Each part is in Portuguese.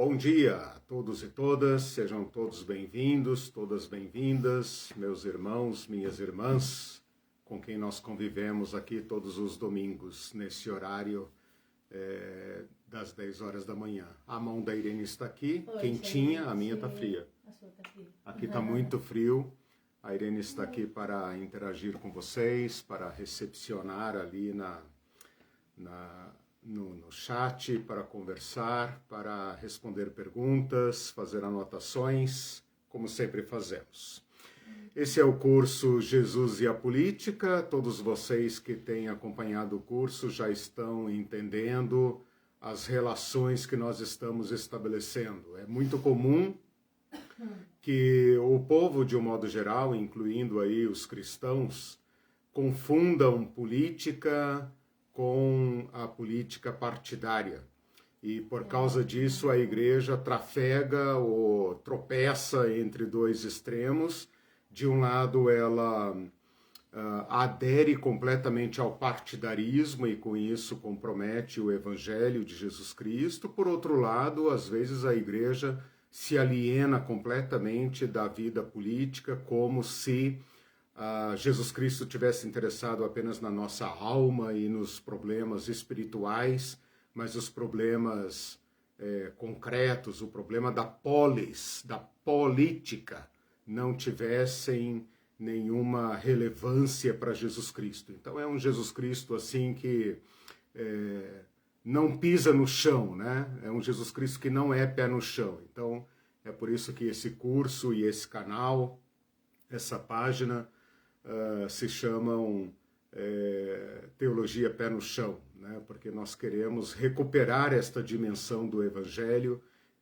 Bom dia a todos e todas, sejam todos bem-vindos, todas bem-vindas, meus irmãos, minhas irmãs, com quem nós convivemos aqui todos os domingos, nesse horário das 10 horas da manhã. A mão da Irene está aqui, quentinha, a minha está fria. A sua está fria. Aqui está muito frio, a Irene está aqui para interagir com vocês, para recepcionar ali no chat, para conversar, para responder perguntas, fazer anotações, como sempre fazemos. Esse é o curso Jesus e a Política. Todos vocês que têm acompanhado o curso já estão entendendo as relações que nós estamos estabelecendo. É muito comum que o povo, de um modo geral, incluindo aí os cristãos, confundam política com a política partidária. E por causa disso a igreja trafega ou tropeça entre dois extremos. De um lado ela adere completamente ao partidarismo e com isso compromete o evangelho de Jesus Cristo. Por outro lado, às vezes a igreja se aliena completamente da vida política, como se Jesus Cristo tivesse interessado apenas na nossa alma e nos problemas espirituais, mas os problemas concretos, o problema da polis, da política, não tivessem nenhuma relevância para Jesus Cristo. Então é um Jesus Cristo assim que não pisa no chão, né? É um Jesus Cristo que não é pé no chão. Então é por isso que esse curso e esse canal, essa página, se chamam Teologia Pé no Chão, né? Porque nós queremos recuperar esta dimensão do Evangelho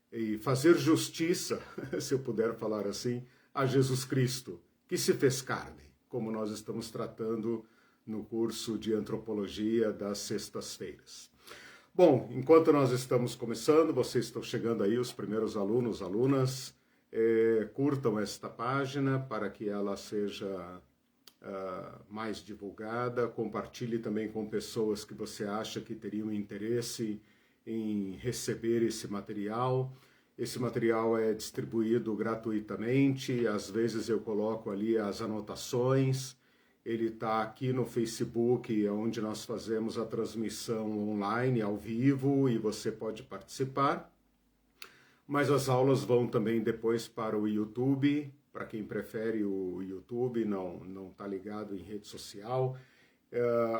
e fazer justiça, se eu puder falar assim, a Jesus Cristo, que se fez carne, como nós estamos tratando no curso de Antropologia das sextas-feiras. Bom, enquanto nós estamos começando, vocês estão chegando aí, os primeiros alunos, alunas, curtam esta página para que ela seja mais divulgada, compartilhe também com pessoas que você acha que teriam interesse em receber esse material. Esse material é distribuído gratuitamente, às vezes eu coloco ali as anotações, ele está aqui no Facebook, onde nós fazemos a transmissão online, ao vivo, e você pode participar. Mas as aulas vão também depois para o YouTube. Para quem prefere o YouTube, não está ligado em rede social,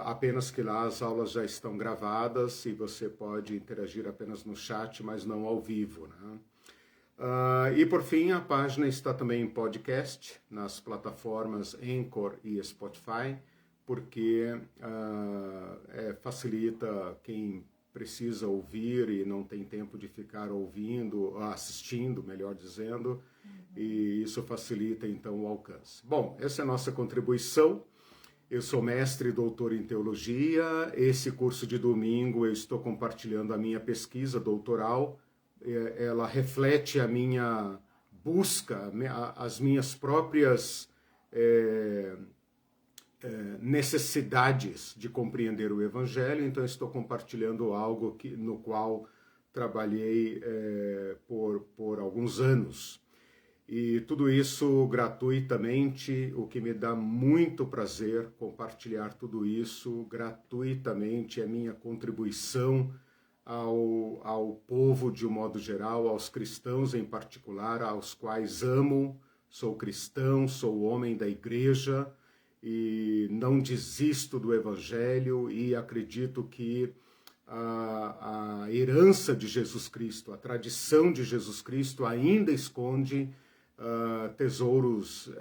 apenas que lá as aulas já estão gravadas e você pode interagir apenas no chat, mas não ao vivo, né? E por fim, a página está também em podcast, nas plataformas Anchor e Spotify, porque facilita quem precisa ouvir e não tem tempo de ficar ouvindo, assistindo, melhor dizendo, e isso facilita então o alcance. Bom, essa é a nossa contribuição. Eu sou mestre e doutor em teologia. Esse curso de domingo eu estou compartilhando a minha pesquisa doutoral. Ela reflete a minha busca, as minhas próprias necessidades de compreender o Evangelho. Então estou compartilhando algo no qual trabalhei por alguns anos. E tudo isso gratuitamente, o que me dá muito prazer compartilhar tudo isso gratuitamente, é minha contribuição ao povo de um modo geral, aos cristãos em particular, aos quais amo, sou cristão, sou homem da igreja e não desisto do Evangelho e acredito que a herança de Jesus Cristo, a tradição de Jesus Cristo ainda esconde tesouros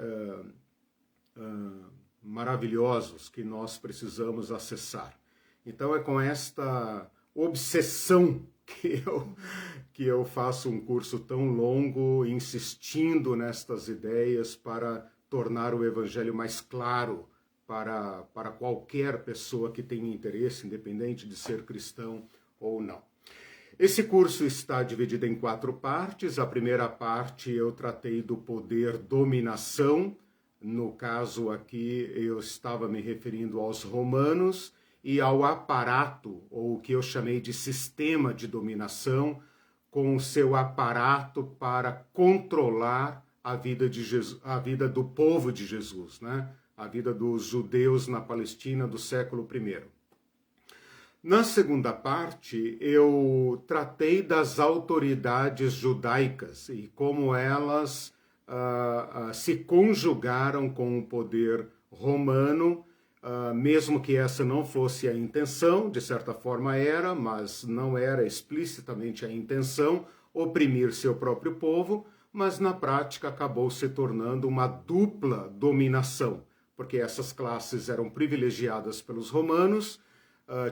maravilhosos que nós precisamos acessar. Então é com esta obsessão que eu faço um curso tão longo, insistindo nestas ideias para tornar o Evangelho mais claro para qualquer pessoa que tenha interesse, independente de ser cristão ou não. Esse curso está dividido em 4 partes. A primeira parte eu tratei do poder dominação. No caso aqui eu estava me referindo aos romanos e ao aparato, ou o que eu chamei de sistema de dominação, com o seu aparato para controlar a vida de Jesus, a vida do povo de Jesus, né? A vida dos judeus na Palestina do século I. Na segunda parte, eu tratei das autoridades judaicas e como elas se conjugaram com o poder romano, mesmo que essa não fosse a intenção, de certa forma era, mas não era explicitamente a intenção, oprimir seu próprio povo, mas na prática acabou se tornando uma dupla dominação, porque essas classes eram privilegiadas pelos romanos,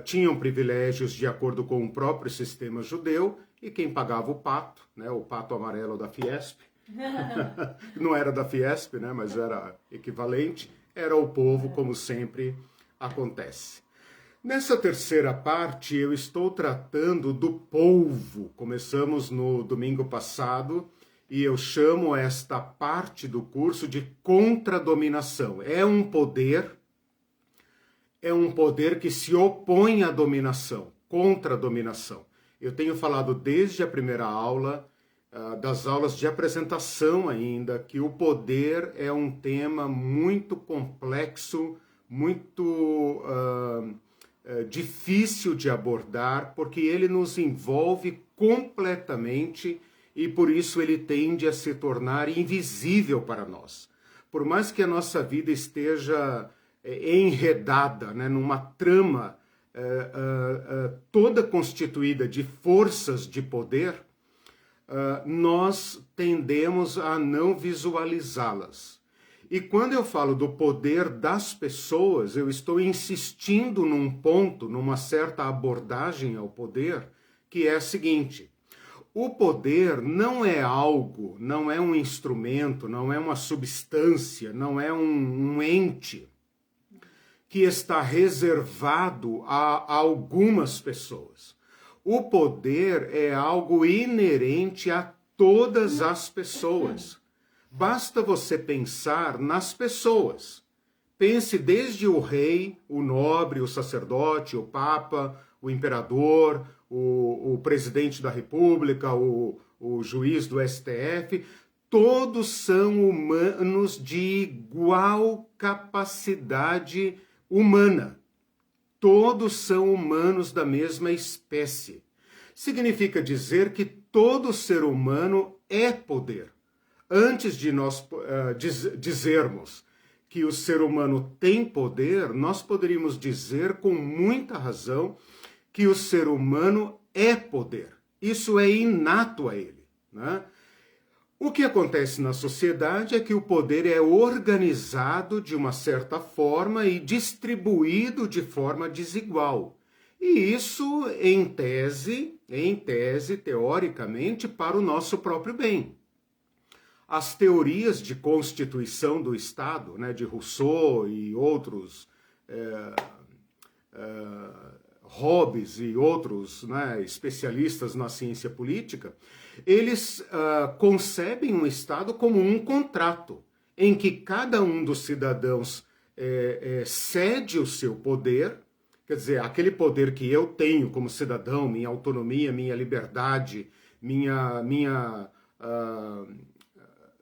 tinham privilégios de acordo com o próprio sistema judeu, e quem pagava o pato, né, o pato amarelo da Fiesp, não era da Fiesp, né, mas era equivalente, era o povo, como sempre acontece. Nessa terceira parte, eu estou tratando do polvo. Começamos no domingo passado e eu chamo esta parte do curso de contradominação. É um poder que se opõe à dominação, contra a dominação. Eu tenho falado desde a primeira aula, das aulas de apresentação ainda, que o poder é um tema muito complexo, muito difícil de abordar, porque ele nos envolve completamente e por isso ele tende a se tornar invisível para nós. Por mais que a nossa vida esteja enredada, né, numa trama toda constituída de forças de poder, nós tendemos a não visualizá-las. E quando eu falo do poder das pessoas, eu estou insistindo num ponto, numa certa abordagem ao poder, que é a seguinte: o poder não é algo, não é um instrumento, não é uma substância, não é um ente que está reservado a algumas pessoas. O poder é algo inerente a todas as pessoas. Basta você pensar nas pessoas. Pense desde o rei, o nobre, o sacerdote, o papa, o imperador, o presidente da república, o juiz do STF. Todos são humanos de igual capacidade humana. Todos são humanos da mesma espécie. Significa dizer que todo ser humano é poder. Antes de nós dizermos que o ser humano tem poder, nós poderíamos dizer com muita razão que o ser humano é poder. Isso é inato a ele, né? O que acontece na sociedade é que o poder é organizado de uma certa forma e distribuído de forma desigual. E isso, em tese, teoricamente, para o nosso próprio bem. As teorias de constituição do Estado, né, de Rousseau e outros, Hobbes e outros, né, especialistas na ciência política, eles concebem um Estado como um contrato, em que cada um dos cidadãos cede o seu poder, quer dizer, aquele poder que eu tenho como cidadão, minha autonomia, minha liberdade, minha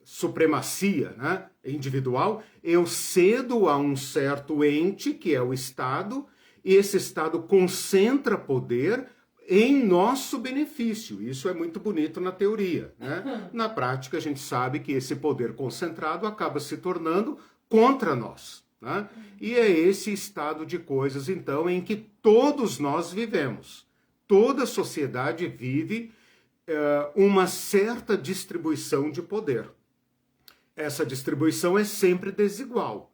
supremacia, né, individual, eu cedo a um certo ente, que é o Estado, e esse Estado concentra poder em nosso benefício. Isso é muito bonito na teoria, né? Na prática, a gente sabe que esse poder concentrado acaba se tornando contra nós, né? E é esse estado de coisas, então, em que todos nós vivemos. Toda a sociedade vive uma certa distribuição de poder. Essa distribuição é sempre desigual.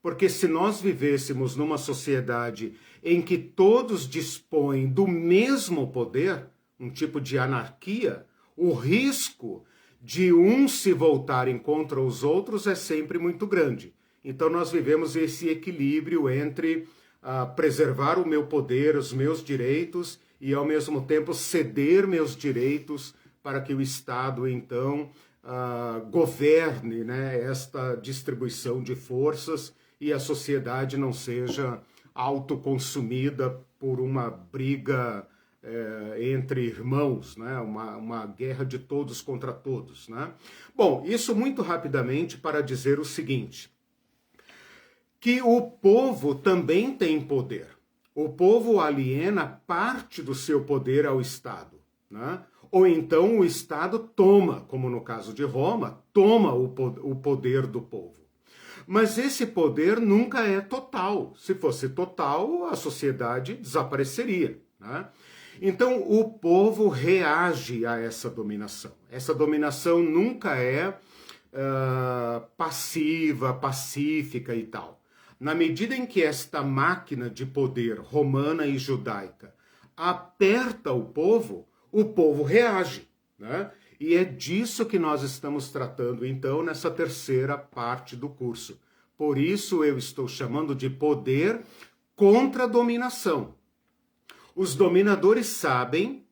Porque se nós vivêssemos numa sociedade em que todos dispõem do mesmo poder, um tipo de anarquia, o risco de uns se voltarem contra os outros é sempre muito grande. Então nós vivemos esse equilíbrio entre preservar o meu poder, os meus direitos, e ao mesmo tempo ceder meus direitos para que o Estado, então, governe, né, esta distribuição de forças e a sociedade não seja autoconsumida por uma briga entre irmãos, né? Uma guerra de todos contra todos, né? Bom, isso muito rapidamente para dizer o seguinte, que o povo também tem poder. O povo aliena parte do seu poder ao Estado, né? Ou então o Estado toma, como no caso de Roma, toma o poder do povo. Mas esse poder nunca é total. Se fosse total, a sociedade desapareceria, né? Então o povo reage a essa dominação. Essa dominação nunca é passiva, pacífica e tal. Na medida em que esta máquina de poder romana e judaica aperta o povo reage, né? E é disso que nós estamos tratando, então, nessa terceira parte do curso. Por isso eu estou chamando de poder contra a dominação. Os dominadores sabem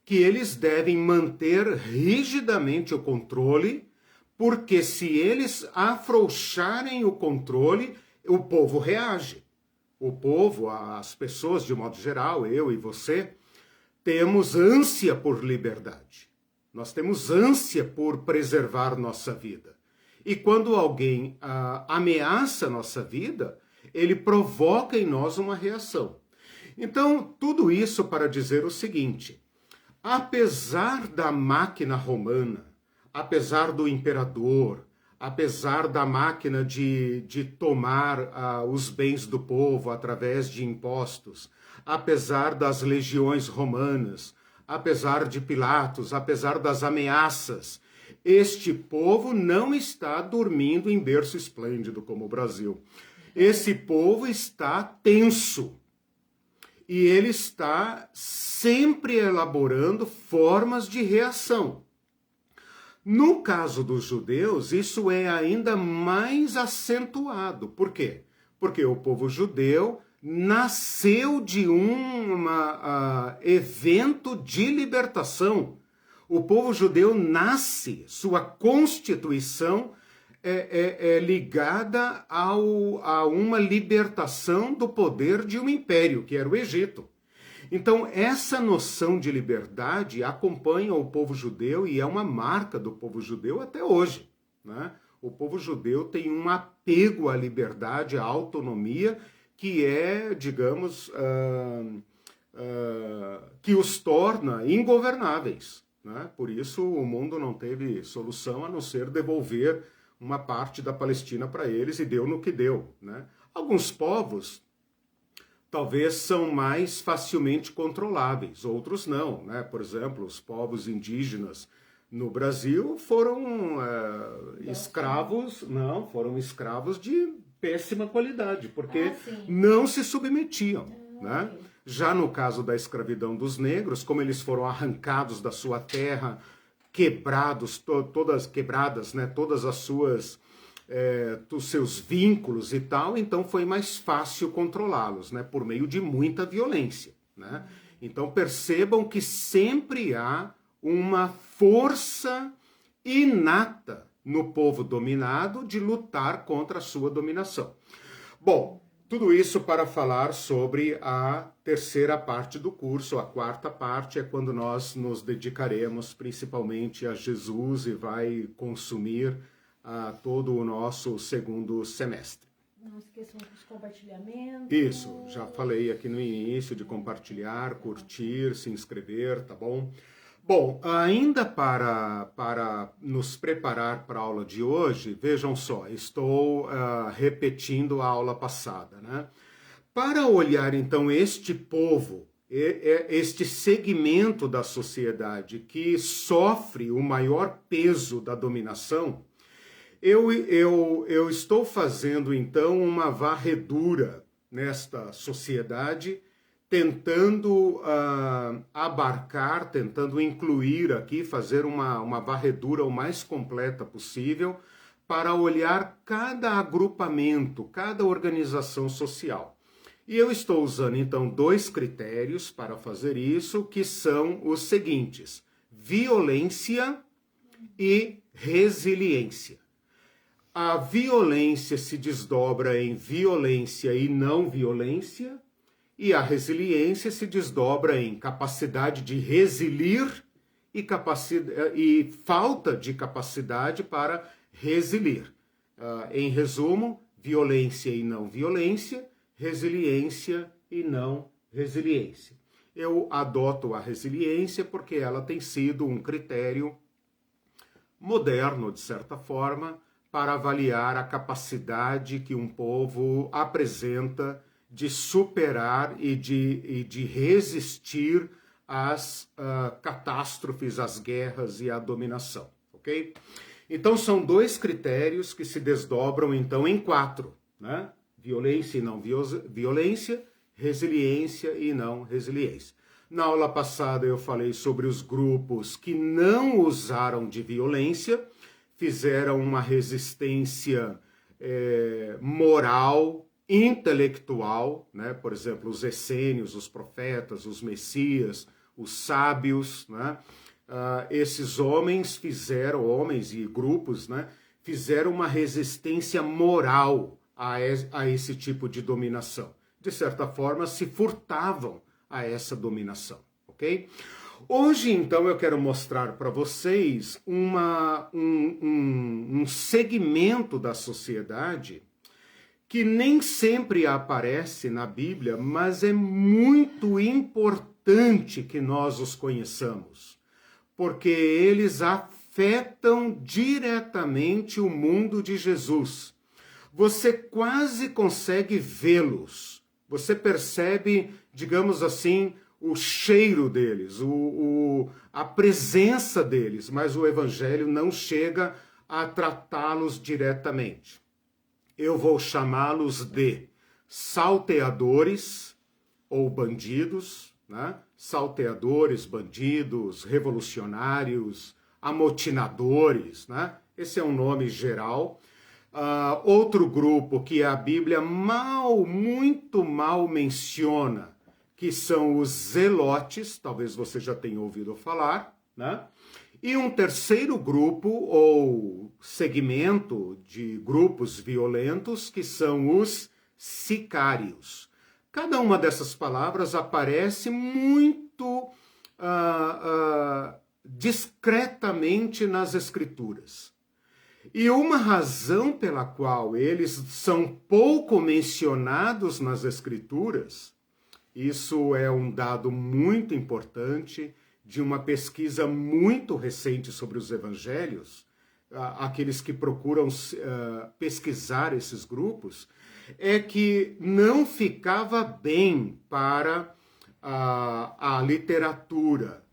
que eles devem manter rigidamente o controle, porque se eles afrouxarem o controle, o povo reage. O povo, as pessoas de modo geral, eu e você, temos ânsia por liberdade. Nós temos ânsia por preservar nossa vida. E quando alguém ameaça nossa vida, ele provoca em nós uma reação. Então, tudo isso para dizer o seguinte, apesar da máquina romana, apesar do imperador, apesar da máquina de tomar os bens do povo através de impostos, apesar das legiões romanas, apesar de Pilatos, apesar das ameaças, este povo não está dormindo em berço esplêndido como o Brasil. Esse povo está tenso. E ele está sempre elaborando formas de reação. No caso dos judeus, isso é ainda mais acentuado. Por quê? Porque o povo judeu nasceu de um evento de libertação. O povo judeu nasce, sua constituição é ligada a uma libertação do poder de um império, que era o Egito. Então, essa noção de liberdade acompanha o povo judeu e é uma marca do povo judeu até hoje, né? O povo judeu tem um apego à liberdade, à autonomia, que é, digamos, que os torna ingovernáveis, né? Por isso, o mundo não teve solução a não ser devolver uma parte da Palestina para eles e deu no que deu, né? Alguns povos talvez são mais facilmente controláveis, outros não, né? Por exemplo, os povos indígenas no Brasil foram escravos, não, foram escravos de péssima qualidade, porque não se submetiam, né? Já no caso da escravidão dos negros, como eles foram arrancados da sua terra, quebradas, né? Todas as suas dos seus vínculos e tal, então foi mais fácil controlá-los, né, por meio de muita violência, né? Então percebam que sempre há uma força inata no povo dominado de lutar contra a sua dominação. Bom, tudo isso para falar sobre a terceira parte do curso. A quarta parte é quando nós nos dedicaremos principalmente a Jesus e vai consumir todo o nosso segundo semestre. Não esqueçam dos compartilhamentos. Isso, já falei aqui no início de compartilhar, curtir, se inscrever, tá bom? Bom, ainda para nos preparar para a aula de hoje, vejam só, estou repetindo a aula passada, né? Para olhar então este povo, este segmento da sociedade que sofre o maior peso da dominação, eu estou fazendo, então, uma varredura nesta sociedade, tentando abarcar, tentando incluir aqui, fazer uma varredura o mais completa possível, para olhar cada agrupamento, cada organização social. E eu estou usando, então, 2 critérios para fazer isso, que são os seguintes: violência e resiliência. A violência se desdobra em violência e não violência, E a resiliência se desdobra em capacidade de resilir e falta de capacidade para resilir. Em resumo, violência e não violência, resiliência e não resiliência. Eu adoto a resiliência porque ela tem sido um critério moderno, de certa forma, para avaliar a capacidade que um povo apresenta de superar e de resistir às catástrofes, às guerras e à dominação, ok? Então, são 2 critérios que se desdobram, então, em 4, né? Violência e não violência, resiliência e não resiliência. Na aula passada eu falei sobre os grupos que não usaram de violência, fizeram uma resistência moral, intelectual, né? Por exemplo, os essênios, os profetas, os messias, os sábios, né? Esses homens e grupos, né? Fizeram uma resistência moral a esse tipo de dominação. De certa forma, se furtavam a essa dominação, ok? Hoje, então, eu quero mostrar para vocês um segmento da sociedade que nem sempre aparece na Bíblia, mas é muito importante que nós os conheçamos, porque eles afetam diretamente o mundo de Jesus. Você quase consegue vê-los, você percebe, digamos assim, o cheiro deles, a presença deles, mas o Evangelho não chega a tratá-los diretamente. Eu vou chamá-los de salteadores ou bandidos, né? Salteadores, bandidos, revolucionários, amotinadores, né? Esse é um nome geral. Outro grupo que a Bíblia muito mal menciona, que são os zelotes, talvez você já tenha ouvido falar, né? E um terceiro grupo ou segmento de grupos violentos, que são os sicários. Cada uma dessas palavras aparece muito discretamente nas Escrituras. E uma razão pela qual eles são pouco mencionados nas Escrituras, isso é um dado muito importante de uma pesquisa muito recente sobre os evangelhos, aqueles que procuram pesquisar esses grupos, é que não ficava bem para a literatura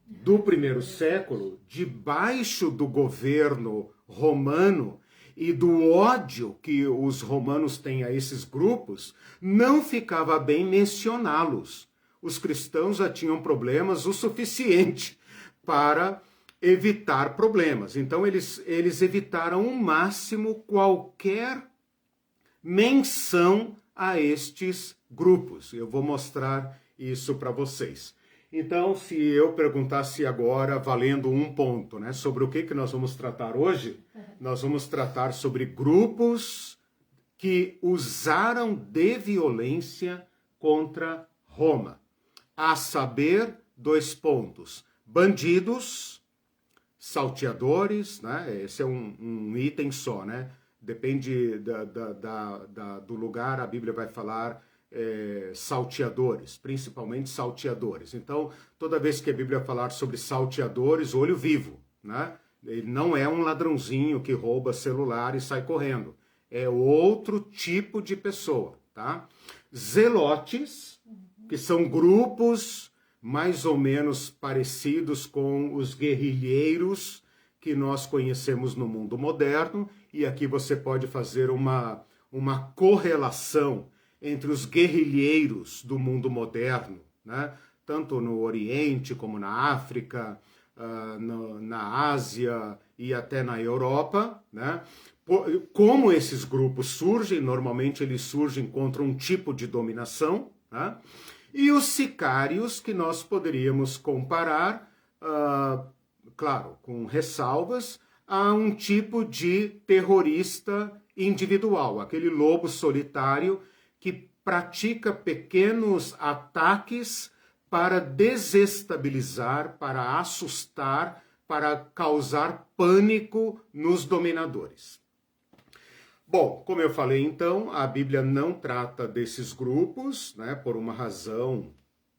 do primeiro século, debaixo do governo romano e do ódio que os romanos têm a esses grupos, não ficava bem mencioná-los. Os cristãos já tinham problemas o suficiente para evitar problemas. Então, eles evitaram ao máximo qualquer menção a estes grupos. Eu vou mostrar isso para vocês. Então, se eu perguntasse agora, valendo um ponto, né, sobre o que nós vamos tratar hoje, nós vamos tratar sobre grupos que usaram de violência contra Roma. A saber, 2 pontos. Bandidos, salteadores, né? Esse é um item só, né? Depende do lugar, a Bíblia vai falar salteadores, principalmente salteadores. Então, toda vez que a Bíblia falar sobre salteadores, olho vivo, né? Ele não é um ladrãozinho que rouba celular e sai correndo. É outro tipo de pessoa, tá? Zelotes, que são grupos mais ou menos parecidos com os guerrilheiros que nós conhecemos no mundo moderno, e aqui você pode fazer uma correlação entre os guerrilheiros do mundo moderno, né? Tanto no Oriente como na África, na Ásia e até na Europa, né? Como esses grupos surgem, normalmente eles surgem contra um tipo de dominação, né? E os sicários, que nós poderíamos comparar, claro, com ressalvas, a um tipo de terrorista individual, aquele lobo solitário que pratica pequenos ataques para desestabilizar, para assustar, para causar pânico nos dominadores. Bom, como eu falei então, a Bíblia não trata desses grupos, né, por uma razão,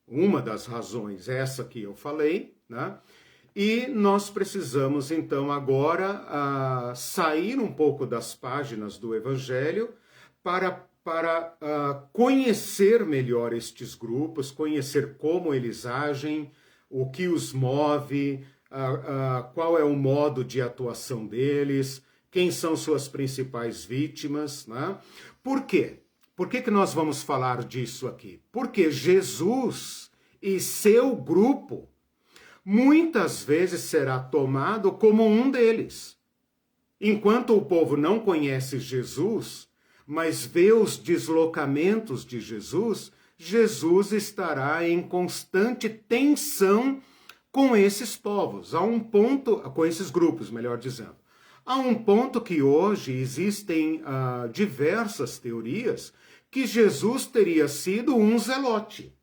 uma das razões, essa que eu falei, né? E nós precisamos então agora sair um pouco das páginas do Evangelho para conhecer melhor estes grupos, conhecer como eles agem, o que os move, qual é o modo de atuação deles, quem são suas principais vítimas, né? Por quê? Por que nós vamos falar disso aqui? Porque Jesus e seu grupo muitas vezes será tomado como um deles. Enquanto o povo não conhece Jesus, mas vê os deslocamentos de Jesus, Jesus estará em constante tensão com esses povos, a um ponto, com esses grupos, melhor dizendo. Há um ponto que hoje existem diversas teorias que Jesus teria sido um zelote,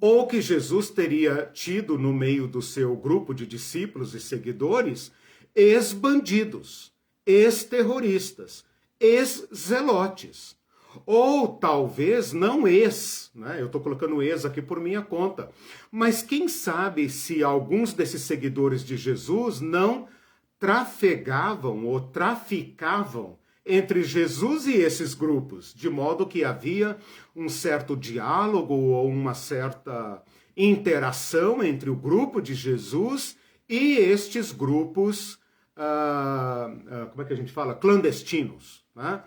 ou que Jesus teria tido no meio do seu grupo de discípulos e seguidores ex-bandidos, ex-terroristas, ex-zelotes. Ou talvez não ex, né? Eu estou colocando ex aqui por minha conta. Mas quem sabe se alguns desses seguidores de Jesus não trafegavam ou traficavam entre Jesus e esses grupos, de modo que havia um certo diálogo ou uma certa interação entre o grupo de Jesus e estes grupos, como é que a gente fala? Clandestinos, né?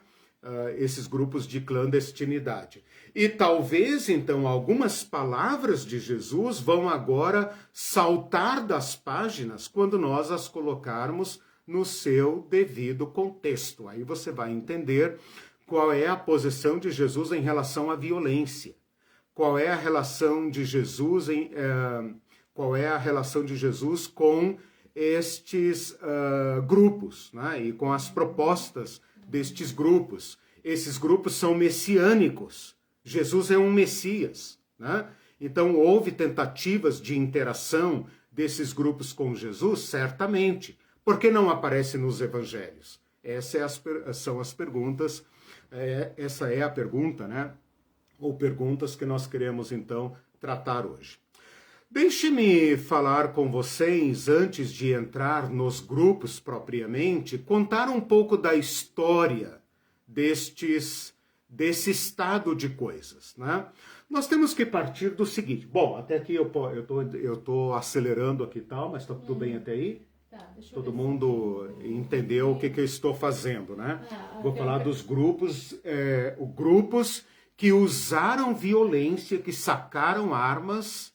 Esses grupos de clandestinidade. E talvez, então, algumas palavras de Jesus vão agora saltar das páginas quando nós as colocarmos no seu devido contexto. Aí você vai entender qual é a posição de Jesus em relação à violência. Qual é a relação de Jesus com estes grupos, né? E com as propostas destes grupos. Esses grupos são messiânicos. Jesus é um Messias, né? Então houve tentativas de interação desses grupos com Jesus, certamente. Por que não aparece nos evangelhos? Essas são as perguntas, essa é a pergunta, né? Ou perguntas que nós queremos então tratar hoje. Deixe-me falar com vocês, antes de entrar nos grupos propriamente, contar um pouco da história desse estado de coisas, né? Nós temos que partir do seguinte. Bom, até aqui eu tô acelerando aqui e tal, mas está tudo bem até aí? Tá, deixa eu Todo ver mundo entendeu o que eu estou fazendo, né? Vou falar dos grupos, grupos que usaram violência, que sacaram armas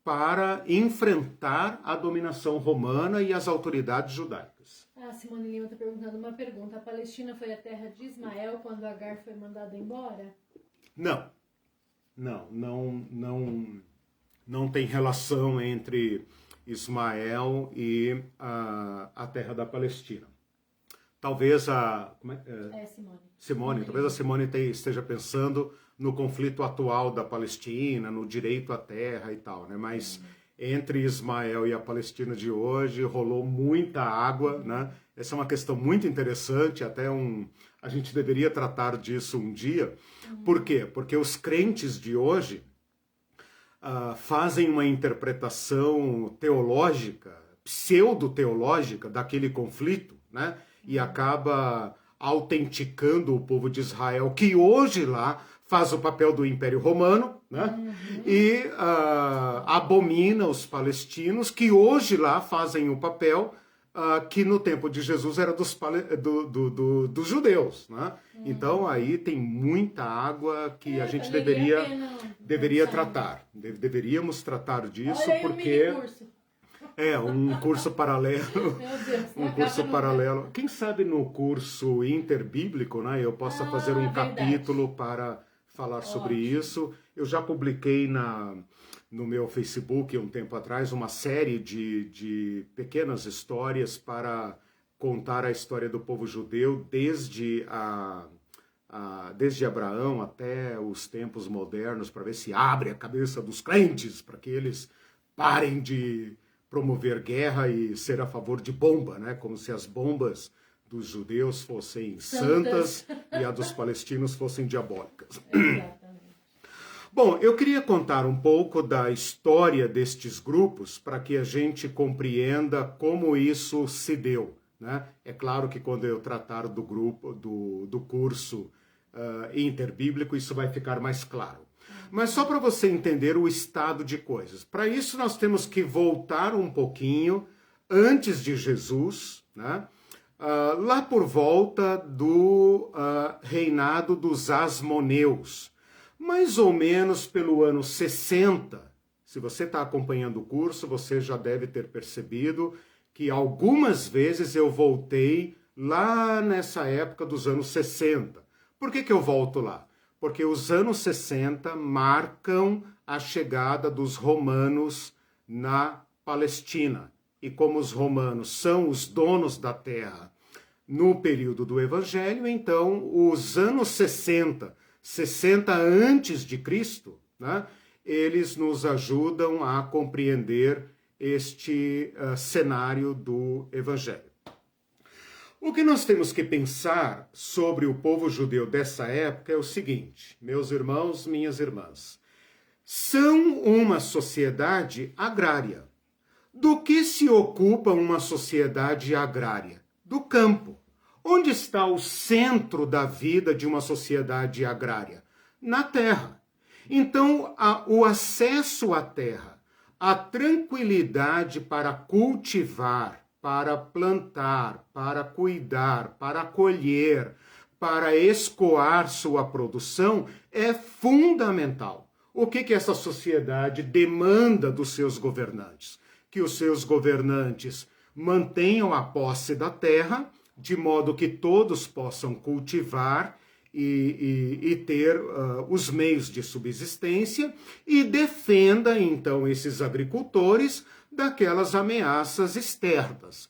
para enfrentar a dominação romana e as autoridades judaicas. A Simone Lima está perguntando uma pergunta. A Palestina foi a terra de Ismael quando Agar foi mandada embora? Não tem relação entre Ismael e a terra da Palestina. Talvez Simone, talvez a Simone esteja pensando no conflito atual da Palestina, no direito à terra e tal, né? Mas entre Ismael e a Palestina de hoje rolou muita água, né? Essa é uma questão muito interessante, a gente deveria tratar disso um dia. Por quê? Porque os crentes de hoje fazem uma interpretação teológica, pseudo-teológica daquele conflito, né? E acaba autenticando o povo de Israel, que hoje lá faz o papel do Império Romano, né? E abomina os palestinos, que hoje lá fazem o papel que no tempo de Jesus era dos judeus, né? Então aí tem muita água que a gente deveria tratar. Deveríamos tratar disso. Olha aí, porque um mini curso. Um curso paralelo. Meu Deus, Um curso paralelo. Quem sabe no curso interbíblico, né, eu possa fazer um capítulo para falar sobre isso. Eu já publiquei no meu Facebook, um tempo atrás, uma série de pequenas histórias para contar a história do povo judeu desde desde Abraão até os tempos modernos, para ver se abre a cabeça dos crentes, para que eles parem de promover guerra e ser a favor de bomba, né? Como se as bombas dos judeus fossem santas e a dos palestinos fossem diabólicas. Bom, eu queria contar um pouco da história destes grupos para que a gente compreenda como isso se deu, né? É claro que quando eu tratar do grupo, do curso interbíblico, isso vai ficar mais claro. Mas só para você entender o estado de coisas. Para isso nós temos que voltar um pouquinho antes de Jesus, né? Lá por volta do reinado dos Asmoneus, mais ou menos pelo ano 60. Se você está acompanhando o curso, você já deve ter percebido que algumas vezes eu voltei lá nessa época dos anos 60. Por que eu volto lá? Porque os anos 60 marcam a chegada dos romanos na Palestina. E como os romanos são os donos da terra no período do Evangelho, então os anos 60 antes de Cristo, né, eles nos ajudam a compreender este cenário do Evangelho. O que nós temos que pensar sobre o povo judeu dessa época é o seguinte, meus irmãos, minhas irmãs, são uma sociedade agrária. Do que se ocupa uma sociedade agrária? Do campo. Onde está o centro da vida de uma sociedade agrária? Na terra. Então, o acesso à terra, a tranquilidade para cultivar, para plantar, para cuidar, para colher, para escoar sua produção é fundamental. O que essa sociedade demanda dos seus governantes? Que os seus governantes mantenham a posse da terra, de modo que todos possam cultivar e ter os meios de subsistência, e defenda, então, esses agricultores daquelas ameaças externas.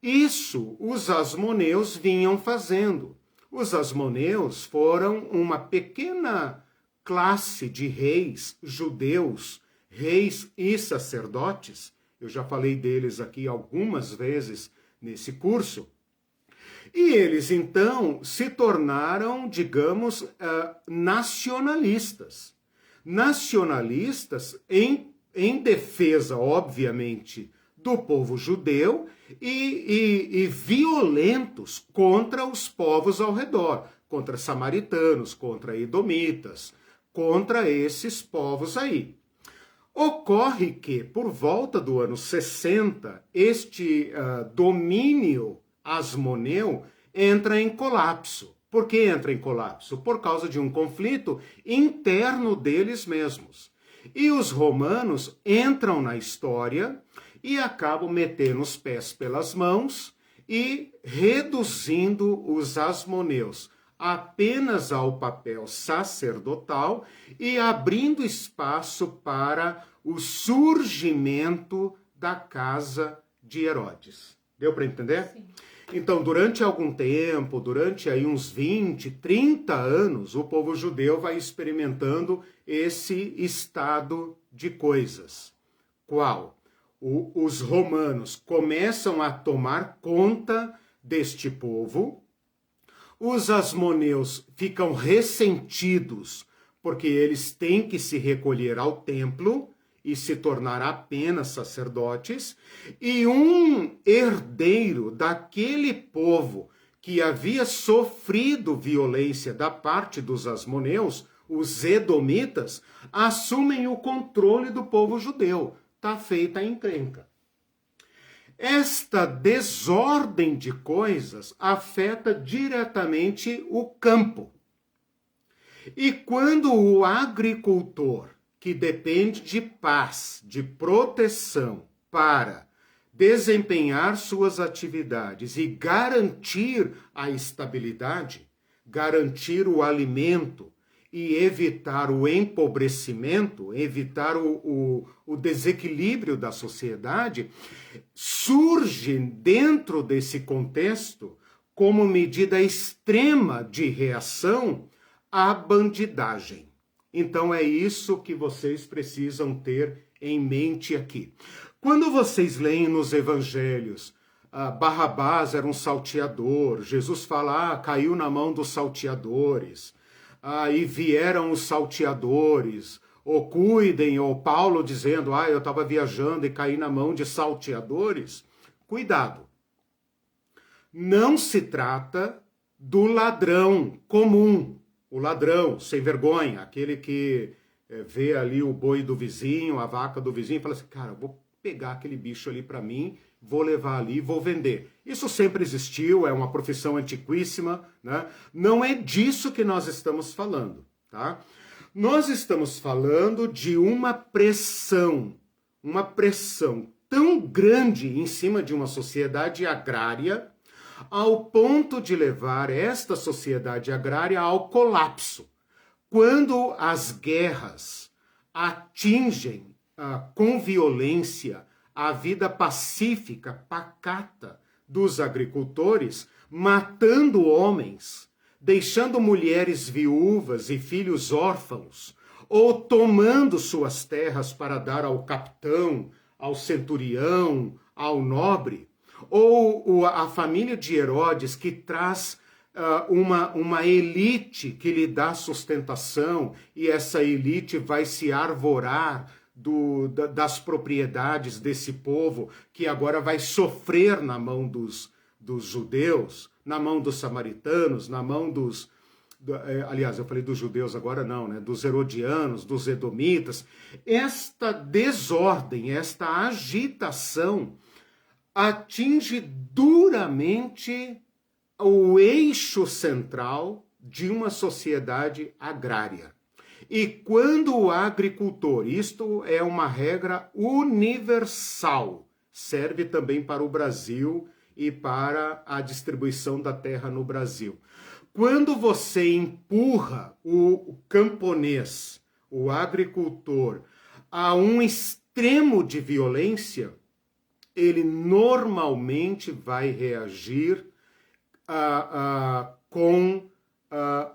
Isso os asmoneus vinham fazendo. Os asmoneus foram uma pequena classe de reis judeus, reis e sacerdotes. Eu já falei deles aqui algumas vezes nesse curso. E eles, então, se tornaram, digamos, nacionalistas. Nacionalistas em defesa, obviamente, do povo judeu e violentos contra os povos ao redor, contra samaritanos, contra edomitas, contra esses povos aí. Ocorre que, por volta do ano 60, este domínio asmoneu entra em colapso. Por que entra em colapso? Por causa de um conflito interno deles mesmos. E os romanos entram na história e acabam metendo os pés pelas mãos e reduzindo os asmoneus apenas ao papel sacerdotal e abrindo espaço para o surgimento da casa de Herodes. Deu para entender? Sim. Então, durante algum tempo, durante aí uns 20, 30 anos, o povo judeu vai experimentando esse estado de coisas. Qual? Os romanos começam a tomar conta deste povo, os asmoneus ficam ressentidos porque eles têm que se recolher ao templo e se tornar apenas sacerdotes, e um herdeiro daquele povo que havia sofrido violência da parte dos asmoneus, os edomitas, assumem o controle do povo judeu. Está feita a encrenca. Esta desordem de coisas afeta diretamente o campo. E quando o agricultor, que depende de paz, de proteção, para desempenhar suas atividades e garantir a estabilidade, garantir o alimento e evitar o empobrecimento, evitar o desequilíbrio da sociedade, surge dentro desse contexto como medida extrema de reação à bandidagem. Então é isso que vocês precisam ter em mente aqui. Quando vocês leem nos evangelhos, Barrabás era um salteador, Jesus fala, caiu na mão dos salteadores, e vieram os salteadores, ou cuidem, ou Paulo dizendo, eu estava viajando e caí na mão de salteadores. Cuidado. Não se trata do ladrão comum, o ladrão sem vergonha, aquele que vê ali o boi do vizinho, a vaca do vizinho e fala assim, cara, vou pegar aquele bicho ali para mim, vou levar ali, vou vender. Isso sempre existiu, é uma profissão antiquíssima, né? Não é disso que nós estamos falando, tá? Nós estamos falando de uma pressão tão grande em cima de uma sociedade agrária, ao ponto de levar esta sociedade agrária ao colapso. Quando as guerras atingem com violência a vida pacífica, pacata dos agricultores, matando homens, deixando mulheres viúvas e filhos órfãos, ou tomando suas terras para dar ao capitão, ao centurião, ao nobre, ou a família de Herodes que traz uma elite que lhe dá sustentação e essa elite vai se arvorar das propriedades desse povo que agora vai sofrer na mão dos judeus, na mão dos samaritanos, na mão aliás, eu falei dos judeus agora não, né? Dos herodianos, dos edomitas. Esta desordem, esta agitação atinge duramente o eixo central de uma sociedade agrária. E quando o agricultor, isto é uma regra universal, serve também para o Brasil e para a distribuição da terra no Brasil. Quando você empurra o camponês, o agricultor, a um extremo de violência, ele normalmente vai reagir com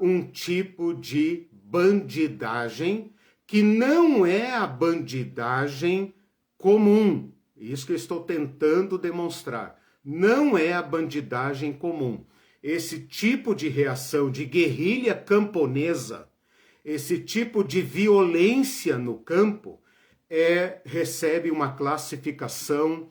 um tipo de bandidagem que não é a bandidagem comum. Isso que eu estou tentando demonstrar. Não é a bandidagem comum. Esse tipo de reação de guerrilha camponesa, esse tipo de violência no campo, recebe uma classificação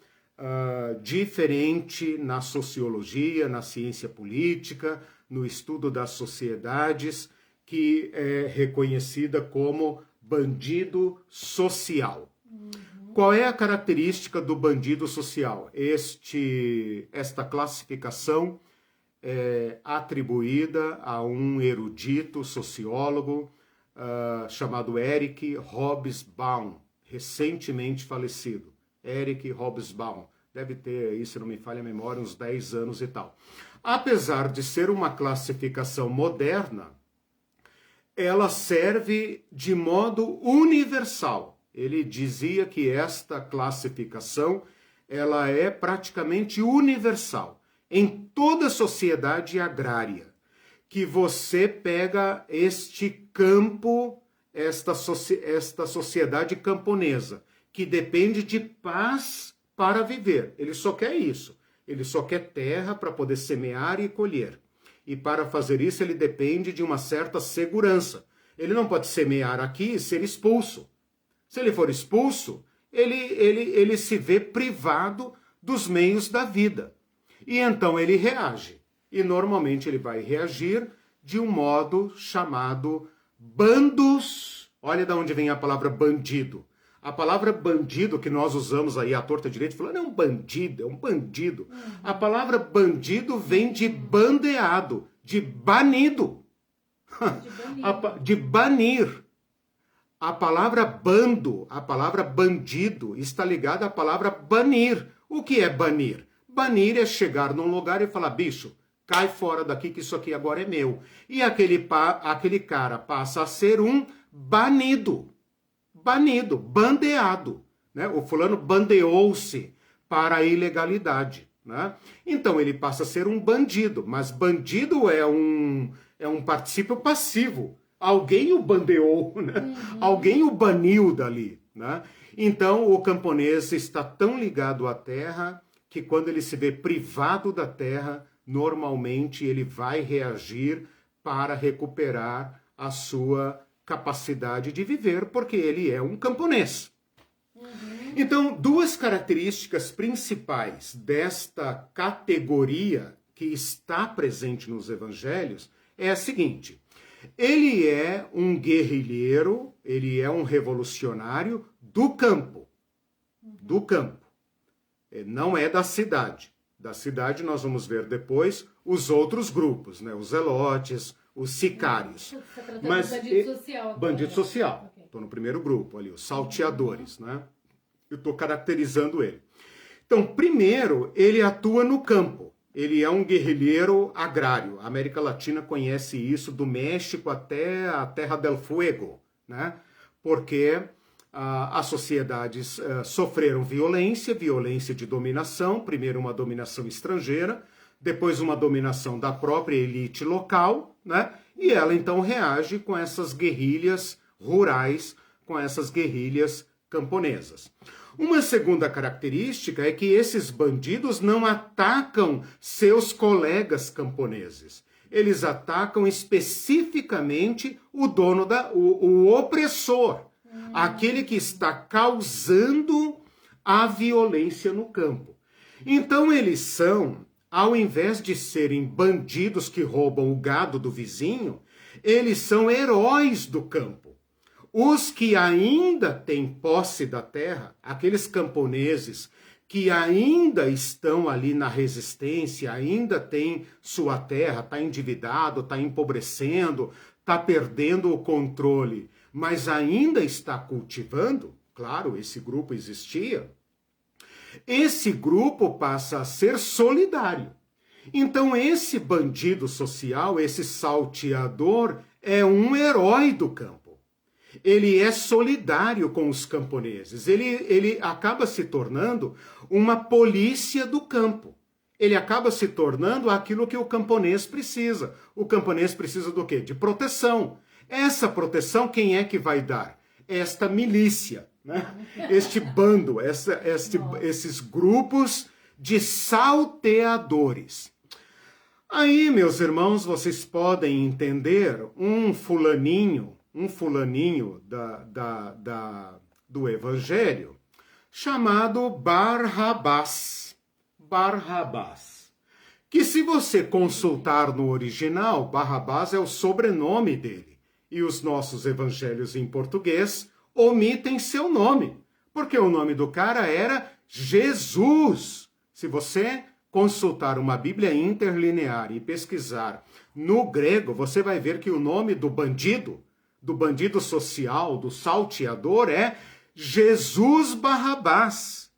diferente na sociologia, na ciência política, no estudo das sociedades, que é reconhecida como bandido social. Qual é a característica do bandido social? Esta classificação é atribuída a um erudito sociólogo chamado Eric Hobsbawm, recentemente falecido. Eric Hobsbawm, deve ter aí, se não me falha a memória, uns 10 anos e tal. Apesar de ser uma classificação moderna, ela serve de modo universal. Ele dizia que esta classificação ela é praticamente universal em toda a sociedade agrária, que você pega este campo, esta sociedade camponesa, que depende de paz para viver. Ele só quer isso. Ele só quer terra para poder semear e colher. E para fazer isso ele depende de uma certa segurança. Ele não pode semear aqui e ser expulso. Se ele for expulso, ele se vê privado dos meios da vida. E então ele reage. E normalmente ele vai reagir de um modo chamado bandos. Olha de onde vem a palavra bandido. A palavra bandido que nós usamos aí à torta direita, falando, é um bandido, é um bandido. A palavra bandido vem de bandeado, de banido. De banir. A palavra bando, a palavra bandido, está ligada à palavra banir. O que é banir? Banir é chegar num lugar e falar, bicho, cai fora daqui que isso aqui agora é meu. E aquele cara passa a ser um banido. Banido, bandeado. Né? O fulano bandeou-se para a ilegalidade. né? Então ele passa a ser um bandido, mas bandido é um particípio passivo. Alguém o bandeou, né? Alguém o baniu dali, né? Então o camponês está tão ligado à terra que quando ele se vê privado da terra, normalmente ele vai reagir para recuperar a sua capacidade de viver, porque ele é um camponês. Então, duas características principais desta categoria que está presente nos evangelhos é a seguinte: ele é um guerrilheiro, ele é um revolucionário do campo. Do campo. Não é da cidade. Da cidade nós vamos ver depois os outros grupos, né? Os zelotes, os sicários. Mas bandido social agora. Bandido social. Estou no primeiro grupo ali, os salteadores, né? Eu estou caracterizando ele. Então, primeiro, ele atua no campo. Ele é um guerrilheiro agrário. A América Latina conhece isso do México até a Terra del Fuego, né? Porque as sociedades sofreram violência de dominação, primeiro uma dominação estrangeira, depois uma dominação da própria elite local, né? E ela então reage com essas guerrilhas rurais, com essas guerrilhas camponesas. Uma segunda característica é que esses bandidos não atacam seus colegas camponeses. Eles atacam especificamente o dono o opressor, aquele que está causando a violência no campo. Então eles são, ao invés de serem bandidos que roubam o gado do vizinho, eles são heróis do campo. Os que ainda têm posse da terra, aqueles camponeses que ainda estão ali na resistência, ainda têm sua terra, está endividado, está empobrecendo, está perdendo o controle, mas ainda está cultivando, claro, esse grupo existia, esse grupo passa a ser solidário. Então esse bandido social, esse salteador, é um herói do campo. Ele é solidário com os camponeses. Ele acaba se tornando uma polícia do campo. Ele acaba se tornando aquilo que o camponês precisa. O camponês precisa do quê? De proteção. Essa proteção quem é que vai dar? Esta milícia, né? Este bando, esses grupos de salteadores. Aí, meus irmãos, vocês podem entender um fulaninho do Evangelho, chamado Barrabás. Barrabás. Que se você consultar no original, Barrabás é o sobrenome dele. E os nossos evangelhos em português omitem seu nome. Porque o nome do cara era Jesus. Se você consultar uma Bíblia interlinear e pesquisar no grego, você vai ver que o nome do bandido social, do salteador, é Jesus Barrabás.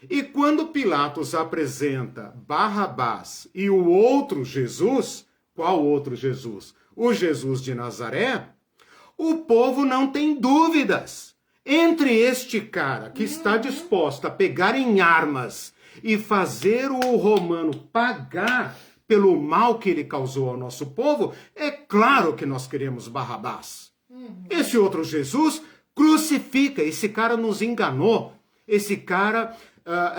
E quando Pilatos apresenta Barrabás e o outro Jesus, qual outro Jesus? O Jesus de Nazaré, o povo não tem dúvidas. Entre este cara que está disposto a pegar em armas e fazer o romano pagar pelo mal que ele causou ao nosso povo, é claro que nós queremos Barrabás. Esse outro Jesus crucifica, esse cara nos enganou, esse cara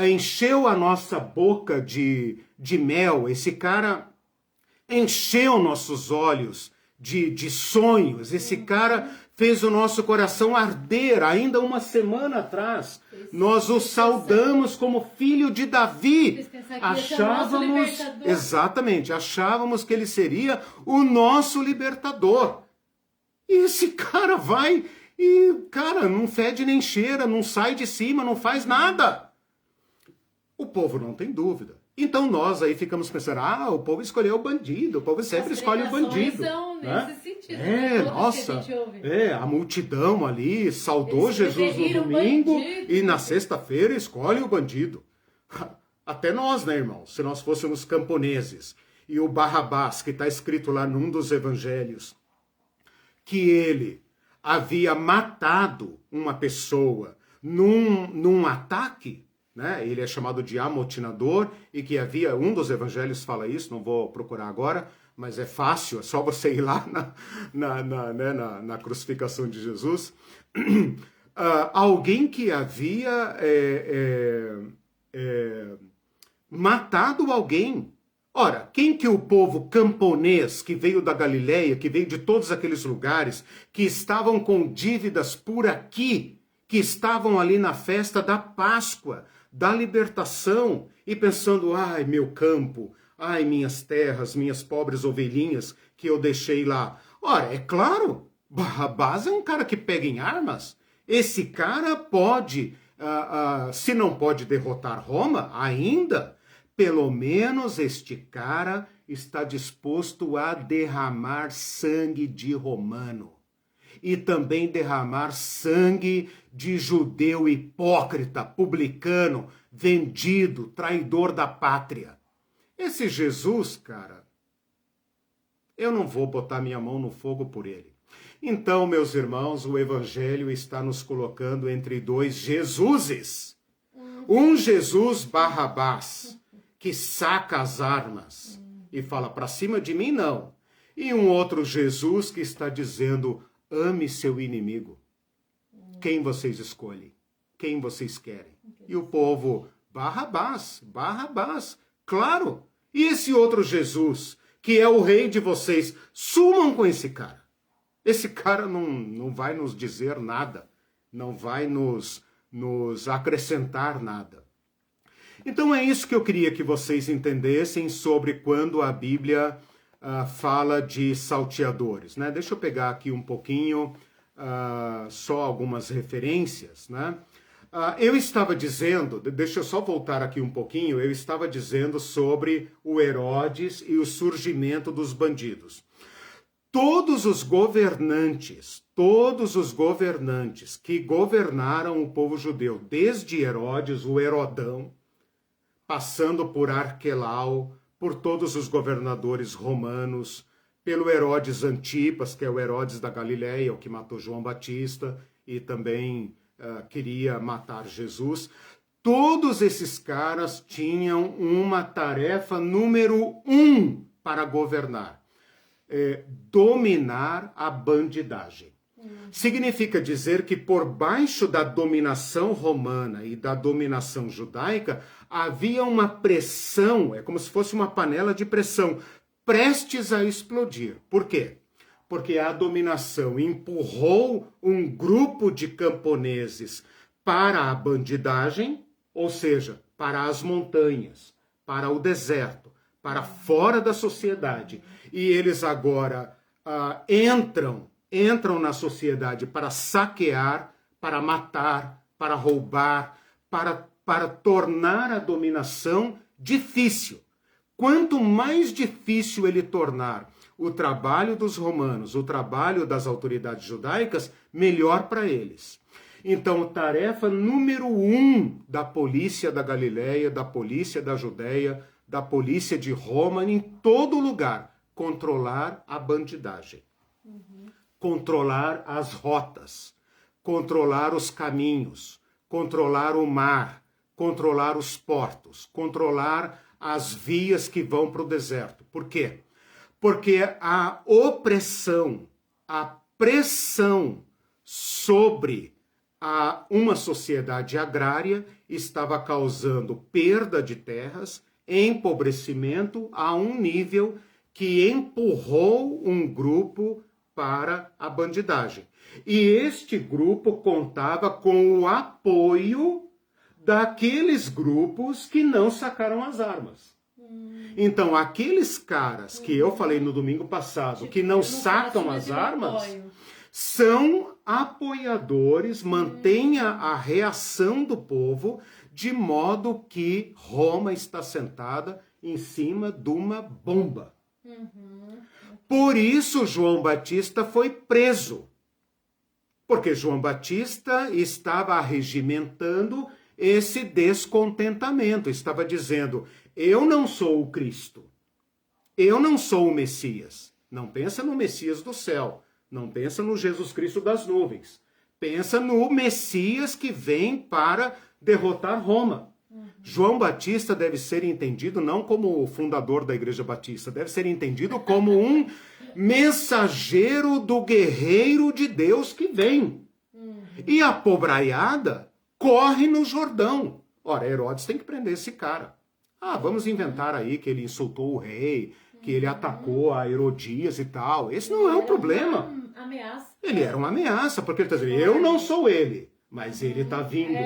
encheu a nossa boca de mel, esse cara encheu nossos olhos de sonhos, esse cara fez o nosso coração arder. Ainda uma semana atrás, nós o saudamos como filho de Davi. Achávamos, exatamente, achávamos que ele seria o nosso libertador. E esse cara vai e, cara, não fede nem cheira, não sai de cima, não faz nada. O povo não tem dúvida. Então nós aí ficamos pensando, o povo escolheu o bandido, o povo sempre escolhe o bandido. São nesse sentido, nossa, a multidão ali saudou Jesus no domingo e na sexta-feira escolhe o bandido. Até nós, né, irmãos? Se nós fôssemos camponeses e o Barrabás, que está escrito lá num dos evangelhos, que ele havia matado uma pessoa num ataque, né? Ele é chamado de amotinador e que havia, um dos evangelhos fala isso, não vou procurar agora, mas é fácil, é só você ir lá na crucificação de Jesus. Alguém que havia matado alguém. Ora, quem que o povo camponês que veio da Galileia, que veio de todos aqueles lugares, que estavam com dívidas por aqui, que estavam ali na festa da Páscoa, da libertação, e pensando, ai, meu campo, ai, minhas terras, minhas pobres ovelhinhas que eu deixei lá. Ora, é claro, Barrabás é um cara que pega em armas. Esse cara pode, se não pode derrotar Roma, ainda, pelo menos este cara está disposto a derramar sangue de romano. E também derramar sangue de judeu hipócrita, publicano, vendido, traidor da pátria. Esse Jesus, cara, eu não vou botar minha mão no fogo por ele. Então, meus irmãos, o Evangelho está nos colocando entre dois Jesuses. Um Jesus Barrabás, que saca as armas e fala, para cima de mim não. E um outro Jesus que está dizendo, ame seu inimigo. Quem vocês escolhem? Quem vocês querem? E o povo, Barrabás, claro. E esse outro Jesus, que é o rei de vocês, sumam com esse cara. Esse cara não vai nos dizer nada, não vai nos acrescentar nada. Então é isso que eu queria que vocês entendessem sobre quando a Bíblia fala de salteadores, né? Deixa eu pegar aqui um pouquinho, só algumas referências, né? Eu estava dizendo, deixa eu só voltar aqui um pouquinho, eu estava dizendo sobre o Herodes e o surgimento dos bandidos. Todos os governantes que governaram o povo judeu, desde Herodes, o Herodão, passando por Arquelau, por todos os governadores romanos, pelo Herodes Antipas, que é o Herodes da Galileia, o que matou João Batista e também queria matar Jesus. Todos esses caras tinham uma tarefa número 1 para governar. Dominar a bandidagem. Significa dizer que por baixo da dominação romana e da dominação judaica havia uma pressão, é como se fosse uma panela de pressão, prestes a explodir. Por quê? Porque a dominação empurrou um grupo de camponeses para a bandidagem, ou seja, para as montanhas, para o deserto, para fora da sociedade. E eles agora entram na sociedade para saquear, para matar, para roubar, para tornar a dominação difícil. Quanto mais difícil ele tornar o trabalho dos romanos, o trabalho das autoridades judaicas, melhor para eles. Então, tarefa número 1 da polícia da Galileia, da polícia da Judéia, da polícia de Roma, em todo lugar, controlar a bandidagem, controlar as rotas, controlar os caminhos, controlar o mar, controlar os portos, controlar as vias que vão para o deserto. Por quê? Porque a opressão, a pressão sobre uma sociedade agrária estava causando perda de terras, empobrecimento a um nível que empurrou um grupo para a bandidagem. E este grupo contava com o apoio daqueles grupos que não sacaram as armas. Então, aqueles caras que eu falei no domingo passado, que não sacam as armas, são apoiadores, mantêm a reação do povo, de modo que Roma está sentada em cima de uma bomba. Por isso João Batista foi preso. Porque João Batista estava arregimentando esse descontentamento, estava dizendo, eu não sou o Cristo, eu não sou o Messias. Não pensa no Messias do céu, não pensa no Jesus Cristo das nuvens. Pensa no Messias que vem para derrotar Roma. João Batista deve ser entendido não como o fundador da Igreja Batista, deve ser entendido como um mensageiro do guerreiro de Deus que vem. E a pobraiada corre no Jordão. Ora, Herodes tem que prender esse cara. Vamos inventar aí que ele insultou o rei, que ele atacou a Herodias e tal. Esse não é o problema. Ele era uma ameaça, porque ele está dizendo, eu não sou ele, mas ele está vindo.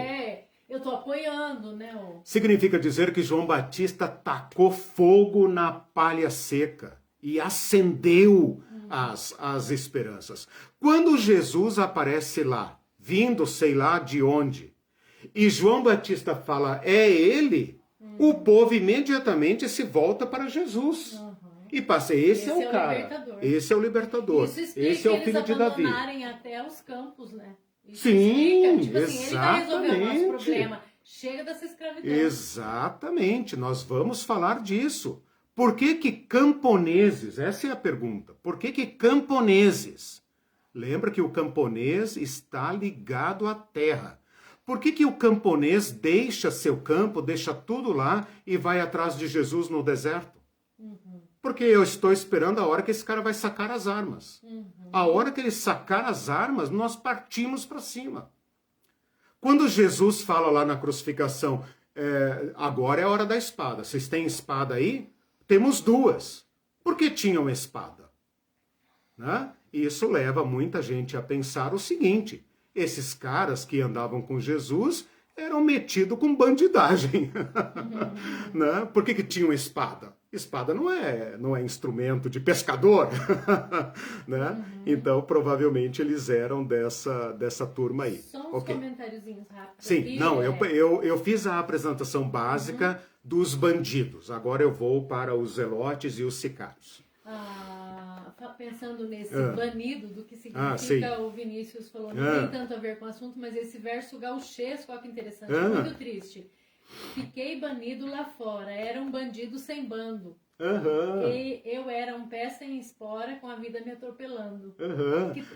Eu estou apoiando, né? Significa dizer que João Batista tacou fogo na palha seca e acendeu as esperanças. Quando Jesus aparece lá, vindo sei lá de onde, e João Batista fala, é ele, o povo imediatamente se volta para Jesus. E passa, esse é o cara, libertador. Esse é o libertador, esse é o filho de Davi. Eles abandonarem até os campos, né? Isso sim, explica, tipo assim, ele vai resolver o nosso problema. Chega dessa escravidão. Exatamente, nós vamos falar disso. Por que camponeses, essa é a pergunta, por que camponeses? Lembra que o camponês está ligado à terra. Por que o camponês deixa seu campo, deixa tudo lá e vai atrás de Jesus no deserto? Porque eu estou esperando a hora que esse cara vai sacar as armas. A hora que ele sacar as armas, nós partimos para cima. Quando Jesus fala lá na crucificação, agora é a hora da espada. Vocês têm espada aí? Temos duas. Por que tinham espada? Né? Isso leva muita gente a pensar o seguinte, esses caras que andavam com Jesus eram metidos com bandidagem. Né? Por que tinham espada? Espada não é instrumento de pescador, né? Então, provavelmente, eles eram dessa turma aí. Só uns comentáriozinhos rápidos. Sim, aqui, não, eu fiz a apresentação básica dos bandidos. Agora eu vou para os zelotes e os sicários. Pensando nesse banido, do que significa, o Vinícius falou, não tem tanto a ver com o assunto, mas esse verso gauchesco, olha que interessante, muito triste. Fiquei banido lá fora, era um bandido sem bando. E eu era um pé sem espora, com a vida me atropelando.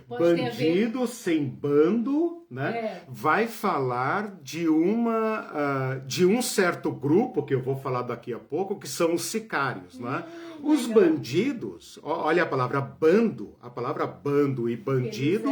Bandido sem bando, né? Vai falar de um certo grupo, que eu vou falar daqui a pouco, que são os sicários, né? Os bandidos, olha a palavra bando e bandido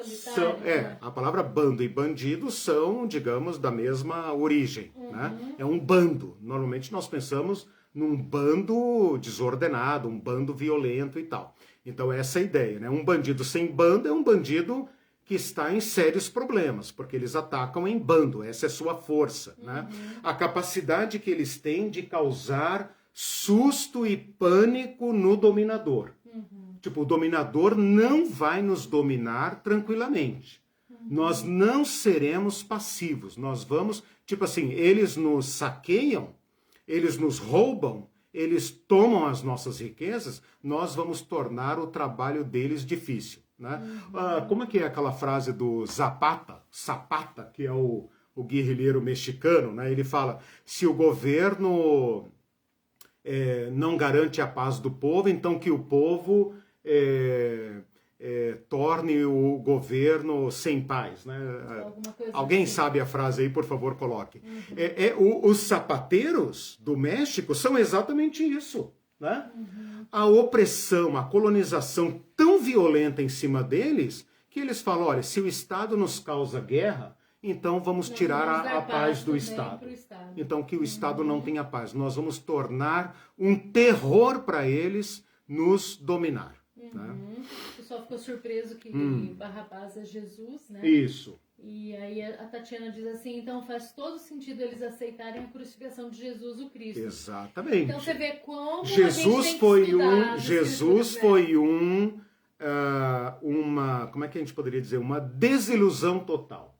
são, a palavra bando e bandido são, digamos, da mesma origem, né? É um bando. Normalmente nós pensamos num bando desordenado, um bando violento e tal. Então essa é a ideia, né? Um bandido sem bando é um bandido que está em sérios problemas, porque eles atacam em bando, essa é sua força, né? A capacidade que eles têm de causar susto e pânico no dominador. Tipo, o dominador não vai nos dominar tranquilamente. Nós não seremos passivos, nós vamos, tipo assim, eles nos saqueiam, eles nos roubam, eles tomam as nossas riquezas, nós vamos tornar o trabalho deles difícil, né? Como é que é aquela frase do Zapata, que é o guerrilheiro mexicano, né? Ele fala, se o governo não garante a paz do povo, então que o povo torne o governo sem paz, né? Alguém assim sabe a frase aí, por favor, coloque. Os sapateiros do México são exatamente isso, né? A opressão, a colonização tão violenta em cima deles, que eles falam, olha, se o Estado nos causa guerra, então vamos tirar a paz do Estado. Então que o Estado não tenha paz. Nós vamos tornar um terror para eles nos dominar. Né? O pessoal ficou surpreso que Barrabás é Jesus, né? Isso. E aí a Tatiana diz assim, então faz todo sentido eles aceitarem a crucificação de Jesus o Cristo. Exatamente. Então você vê como Jesus foi uma, como é que a gente poderia dizer, uma desilusão total.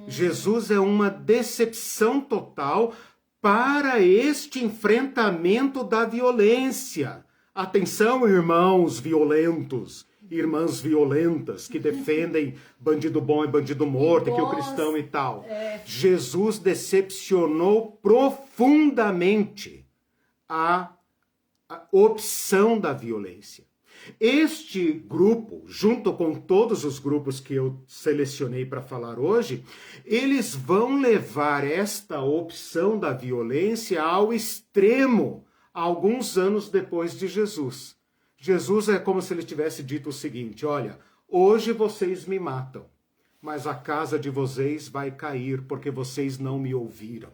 Jesus é uma decepção total para este enfrentamento da violência. Atenção, irmãos violentos, irmãs violentas que defendem bandido bom e bandido morto, e que o cristão e tal. Jesus decepcionou profundamente a opção da violência. Este grupo, junto com todos os grupos que eu selecionei para falar hoje, eles vão levar esta opção da violência ao extremo, alguns anos depois de Jesus. Jesus é como se ele tivesse dito o seguinte: olha, hoje vocês me matam, mas a casa de vocês vai cair porque vocês não me ouviram.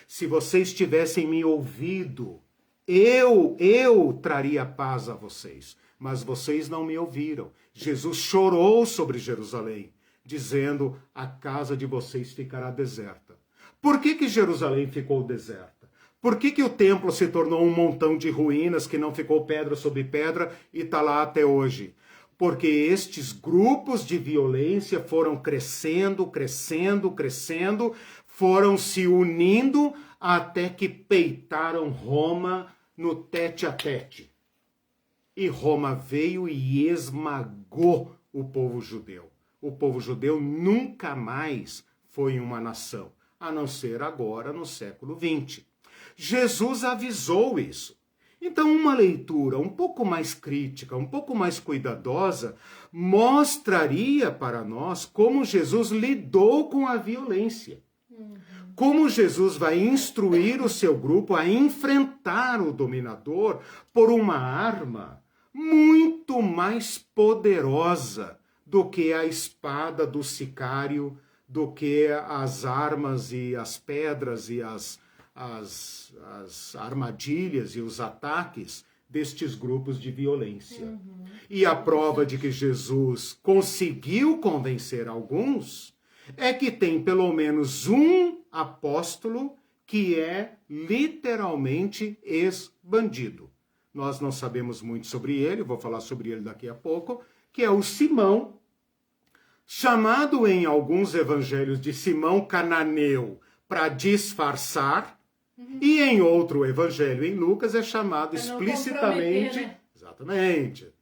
Se vocês tivessem me ouvido, eu traria paz a vocês, mas vocês não me ouviram. Jesus chorou sobre Jerusalém, dizendo: a casa de vocês ficará deserta. Por que Jerusalém ficou deserta? Por que o templo se tornou um montão de ruínas que não ficou pedra sobre pedra e está lá até hoje? Porque estes grupos de violência foram crescendo, foram se unindo até que peitaram Roma no tete-a-tete. E Roma veio e esmagou o povo judeu. O povo judeu nunca mais foi uma nação, a não ser agora no século XX. Jesus avisou isso. Então, uma leitura um pouco mais crítica, um pouco mais cuidadosa, mostraria para nós como Jesus lidou com a violência. Como Jesus vai instruir o seu grupo a enfrentar o dominador por uma arma muito mais poderosa do que a espada do sicário, do que as armas e as pedras e as armadilhas e os ataques destes grupos de violência. E a prova de que Jesus conseguiu convencer alguns é que tem pelo menos um apóstolo que é literalmente ex-bandido. Nós não sabemos muito sobre ele, vou falar sobre ele daqui a pouco, que é o Simão, chamado em alguns evangelhos de Simão Cananeu para disfarçar, e em outro evangelho, em Lucas, é chamado explicitamente... Né? Exatamente.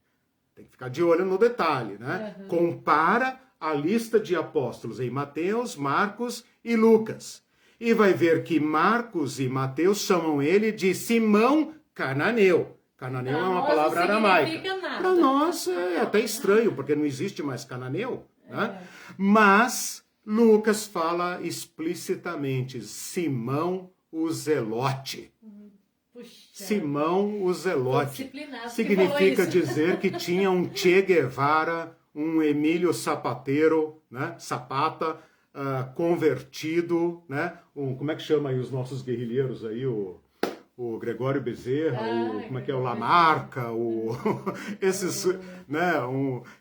Tem que ficar de olho no detalhe, né? Compara a lista de apóstolos em Mateus, Marcos e Lucas. E vai ver que Marcos e Mateus chamam ele de Simão Cananeu. Cananeu é uma palavra aramaica. Para nós é até estranho, porque não existe mais cananeu. Né? Mas Lucas fala explicitamente Simão o Zelote. Puxa. Simão o Zelote. Significa dizer que tinha um Che Guevara, um Emílio Zapatero, né? Zapata, convertido, né? Como é que chama aí os nossos guerrilheiros aí? O Gregório Bezerra, como é que é? O Lamarca,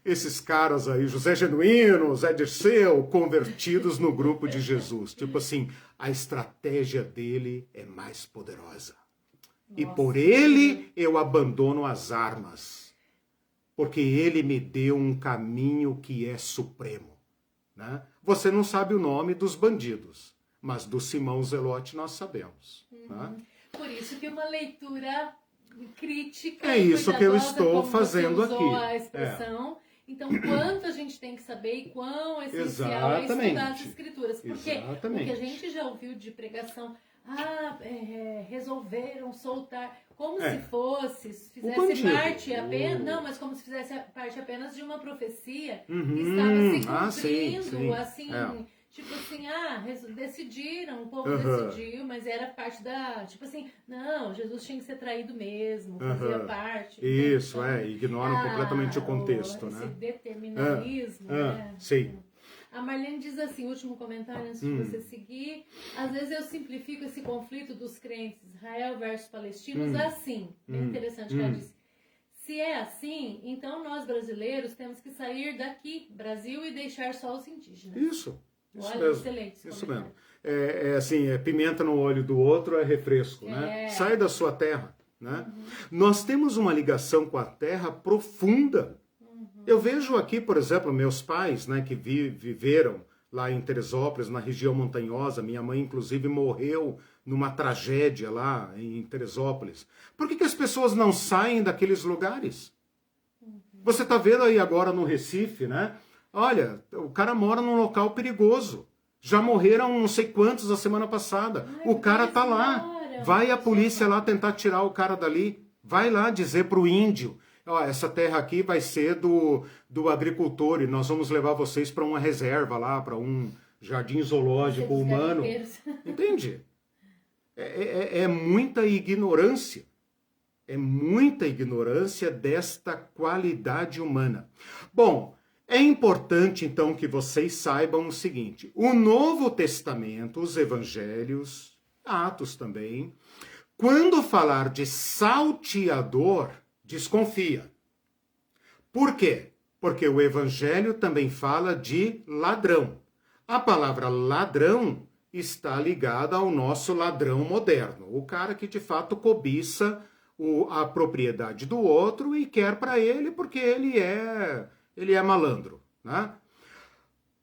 esses caras aí, José Genuíno, Zé Dirceu, convertidos no grupo de Jesus. Tipo assim, a estratégia dele é mais poderosa. Nossa. E por ele eu abandono as armas, porque ele me deu um caminho que é supremo. Né? Você não sabe o nome dos bandidos, mas do Simão Zelote nós sabemos. Né? Por isso que uma leitura crítica é isso que eu estou fazendo aqui. A expressão. Então, quanto a gente tem que saber e quão essencial é estudar as escrituras. Porque o que a gente já ouviu de pregação, resolveram soltar, como se fizesse parte apenas, não, mas como se fizesse parte apenas de uma profecia que estava se cumprindo, assim... Tipo assim, decidiram, o povo decidiu, mas era parte da... Tipo assim, não, Jesus tinha que ser traído mesmo, fazia parte. Isso, ignoram completamente o contexto, esse né? determinismo, né? Sim. A Marlene diz assim, último comentário antes de você seguir, às vezes eu simplifico esse conflito dos crentes Israel versus palestinos assim, bem interessante que ela disse. Se é assim, então nós brasileiros temos que sair daqui, Brasil, e deixar só os indígenas. Isso. Olha, mesmo. Excelente. Isso mesmo. É pimenta no olho do outro é refresco, né? Sai da sua terra, né? Nós temos uma ligação com a terra profunda. Eu vejo aqui, por exemplo, meus pais, né, que viveram lá em Teresópolis, na região montanhosa. Minha mãe, inclusive, morreu numa tragédia lá em Teresópolis. Por que as pessoas não saem daqueles lugares? Você está vendo aí agora no Recife, né? Olha, o cara mora num local perigoso. Já morreram não sei quantos a semana passada. O cara tá lá. Vai a polícia lá tentar tirar o cara dali. Vai lá dizer pro índio Ó, essa terra aqui vai ser do agricultor e nós vamos levar vocês para uma reserva lá, para um jardim zoológico humano. Entende? É muita ignorância. É muita ignorância desta qualidade humana. Bom, é importante então que vocês saibam o seguinte: o Novo Testamento, os Evangelhos, Atos também, quando falar de salteador, desconfia. Por quê? Porque o Evangelho também fala de ladrão. A palavra ladrão está ligada ao nosso ladrão moderno, o cara que de fato cobiça a propriedade do outro e quer para ele porque ele é malandro, né?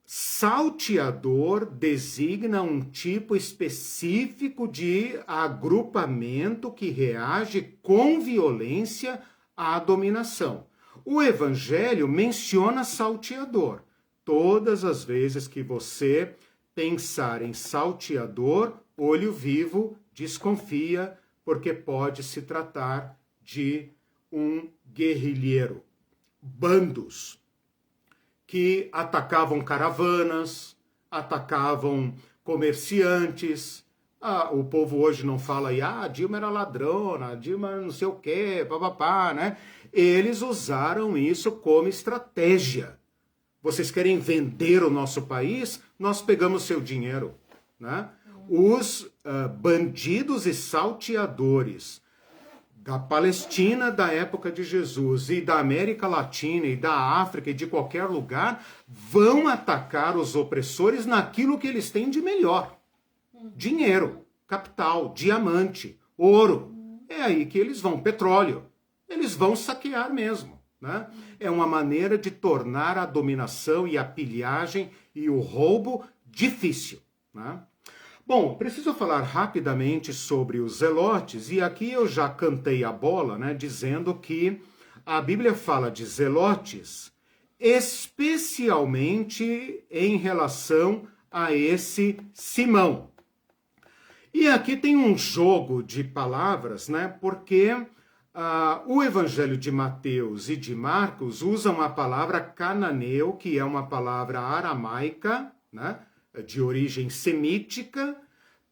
Salteador designa um tipo específico de agrupamento que reage com violência à dominação. O Evangelho menciona salteador. Todas as vezes que você pensar em salteador, olho vivo, desconfia, porque pode se tratar de um guerrilheiro. Bandos que atacavam caravanas, atacavam comerciantes. O povo hoje não fala aí, a Dilma era ladrona, a Dilma não sei o quê, papapá, né? Eles usaram isso como estratégia. Vocês querem vender o nosso país? Nós pegamos seu dinheiro, né? Os bandidos e salteadores da Palestina da época de Jesus e da América Latina e da África e de qualquer lugar vão atacar os opressores naquilo que eles têm de melhor. Dinheiro, capital, diamante, ouro. É aí que eles vão, petróleo. Eles vão saquear mesmo, né? É uma maneira de tornar a dominação e a pilhagem e o roubo difícil, né? Bom, preciso falar rapidamente sobre os zelotes, e aqui eu já cantei a bola, né, dizendo que a Bíblia fala de zelotes especialmente em relação a esse Simão. E aqui tem um jogo de palavras, né, porque o Evangelho de Mateus e de Marcos usam a palavra cananeu, que é uma palavra aramaica, né, de origem semítica,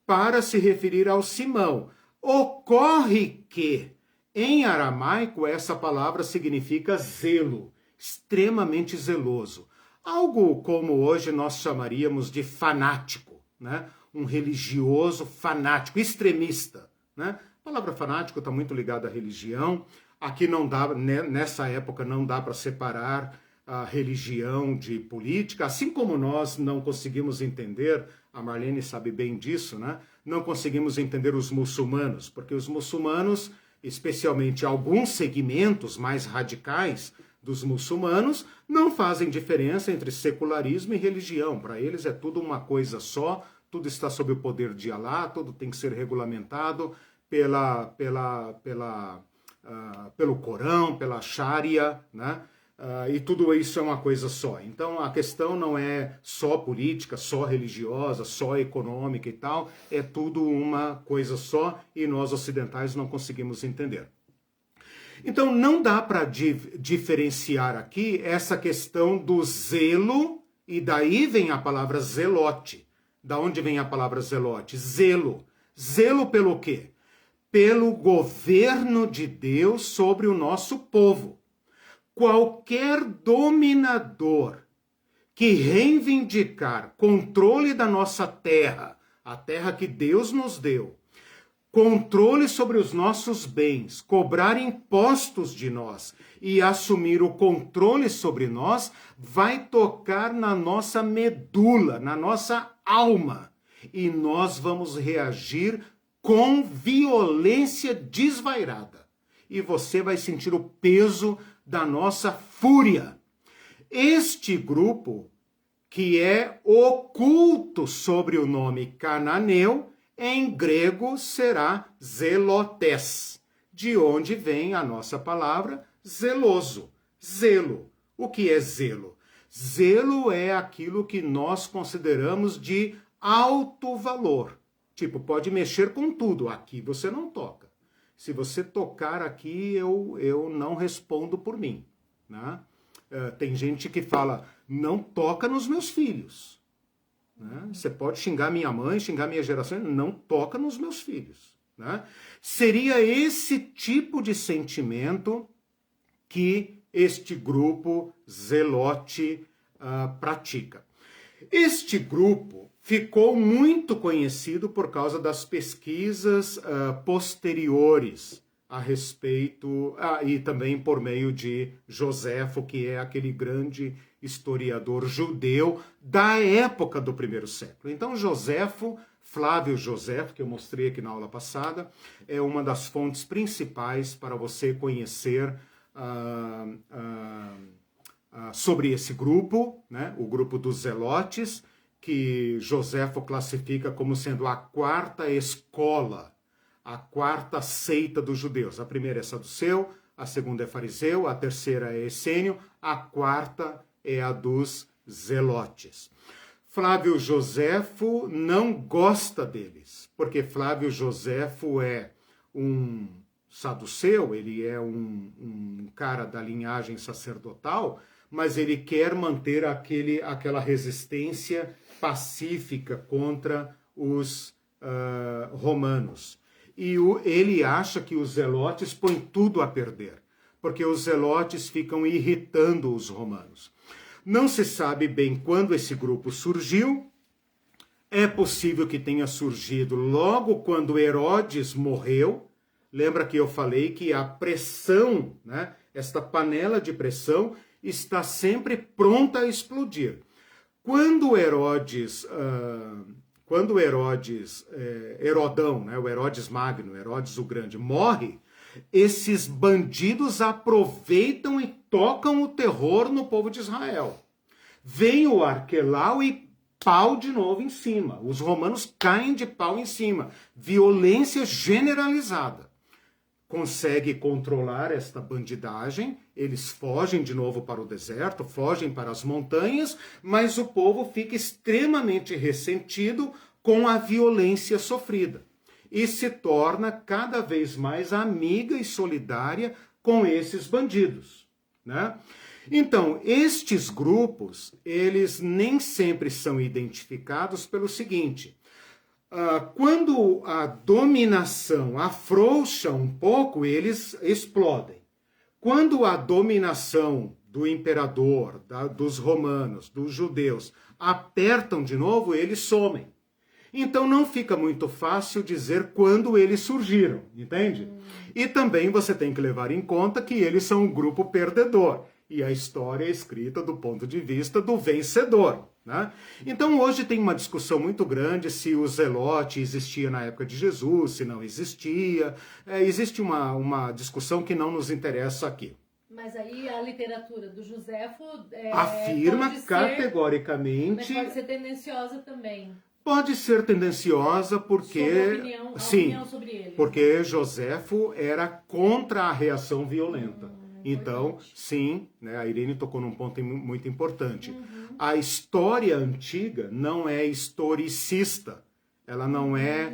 para se referir ao Simão. Ocorre que, em aramaico, essa palavra significa zelo, extremamente zeloso. Algo como hoje nós chamaríamos de fanático, né? Um religioso fanático, extremista, né? A palavra fanático está muito ligada à religião. Aqui não dá, nessa época não dá para separar a religião de política, assim como nós não conseguimos entender, a Marlene sabe bem disso, né? Não conseguimos entender os muçulmanos, porque os muçulmanos, especialmente alguns segmentos mais radicais dos muçulmanos, não fazem diferença entre secularismo e religião. Para eles é tudo uma coisa só, tudo está sob o poder de Alá, tudo tem que ser regulamentado pelo Corão, pela Sharia, né? E tudo isso é uma coisa só. Então a questão não é só política, só religiosa, só econômica e tal, é tudo uma coisa só e nós ocidentais não conseguimos entender. Então não dá para diferenciar aqui essa questão do zelo, e daí vem a palavra zelote. Da onde vem a palavra zelote? Zelo. Zelo pelo quê? Pelo governo de Deus sobre o nosso povo. Qualquer dominador que reivindicar controle da nossa terra, a terra que Deus nos deu, controle sobre os nossos bens, cobrar impostos de nós e assumir o controle sobre nós, vai tocar na nossa medula, na nossa alma. E nós vamos reagir com violência desvairada. E você vai sentir o peso da nossa fúria. Este grupo, que é oculto sobre o nome cananeu, em grego será zelotes, de onde vem a nossa palavra zeloso, zelo. O que é zelo? Zelo é aquilo que nós consideramos de alto valor. Tipo, pode mexer com tudo, aqui você não toca. Se você tocar aqui, eu não respondo por mim. Né? Tem gente que fala, não toca nos meus filhos. Né? Você pode xingar minha mãe, xingar minha geração, não toca nos meus filhos. Né? Seria esse tipo de sentimento que este grupo zelote pratica. Este grupo ficou muito conhecido por causa das pesquisas posteriores a respeito, e também por meio de Joséfo, que é aquele grande historiador judeu da época do primeiro século. Então, Flávio Joséfo, que eu mostrei aqui na aula passada, é uma das fontes principais para você conhecer sobre esse grupo, né? O grupo dos zelotes, que Joséfo classifica como sendo a quarta escola, a quarta seita dos judeus. A primeira é saduceu, a segunda é fariseu, a terceira é essênio, a quarta é a dos zelotes. Flávio Joséfo não gosta deles, porque Flávio Joséfo é um saduceu, ele é um cara da linhagem sacerdotal, mas ele quer manter aquela resistência pacífica contra os romanos. E ele acha que os zelotes põem tudo a perder, porque os zelotes ficam irritando os romanos. Não se sabe bem quando esse grupo surgiu. É possível que tenha surgido logo quando Herodes morreu. Lembra que eu falei que a pressão, né, esta panela de pressão, está sempre pronta a explodir. Quando Herodão, né, o Herodes Magno, Herodes o Grande, morre, esses bandidos aproveitam e tocam o terror no povo de Israel. Vem o Arquelau e pau de novo em cima. Os romanos caem de pau em cima. Violência generalizada. Consegue controlar esta bandidagem, eles fogem de novo para o deserto, fogem para as montanhas, mas o povo fica extremamente ressentido com a violência sofrida e se torna cada vez mais amiga e solidária com esses bandidos, né? Então, estes grupos, eles nem sempre são identificados pelo seguinte: quando a dominação afrouxa um pouco, eles explodem. Quando a dominação do imperador, dos romanos, dos judeus, apertam de novo, eles somem. Então não fica muito fácil dizer quando eles surgiram, entende? E também você tem que levar em conta que eles são um grupo perdedor. E a história é escrita do ponto de vista do vencedor. Né? Então hoje tem uma discussão muito grande se o zelote existia na época de Jesus, se não existia. Existe uma discussão que não nos interessa aqui. Mas aí a literatura do Joséfo afirma categoricamente... Mas pode ser tendenciosa também. Pode ser tendenciosa porque... a opinião sobre ele. Porque Joséfo era contra a reação violenta. Então, sim, né, a Irene tocou num ponto muito importante. A história antiga não é historicista, ela não é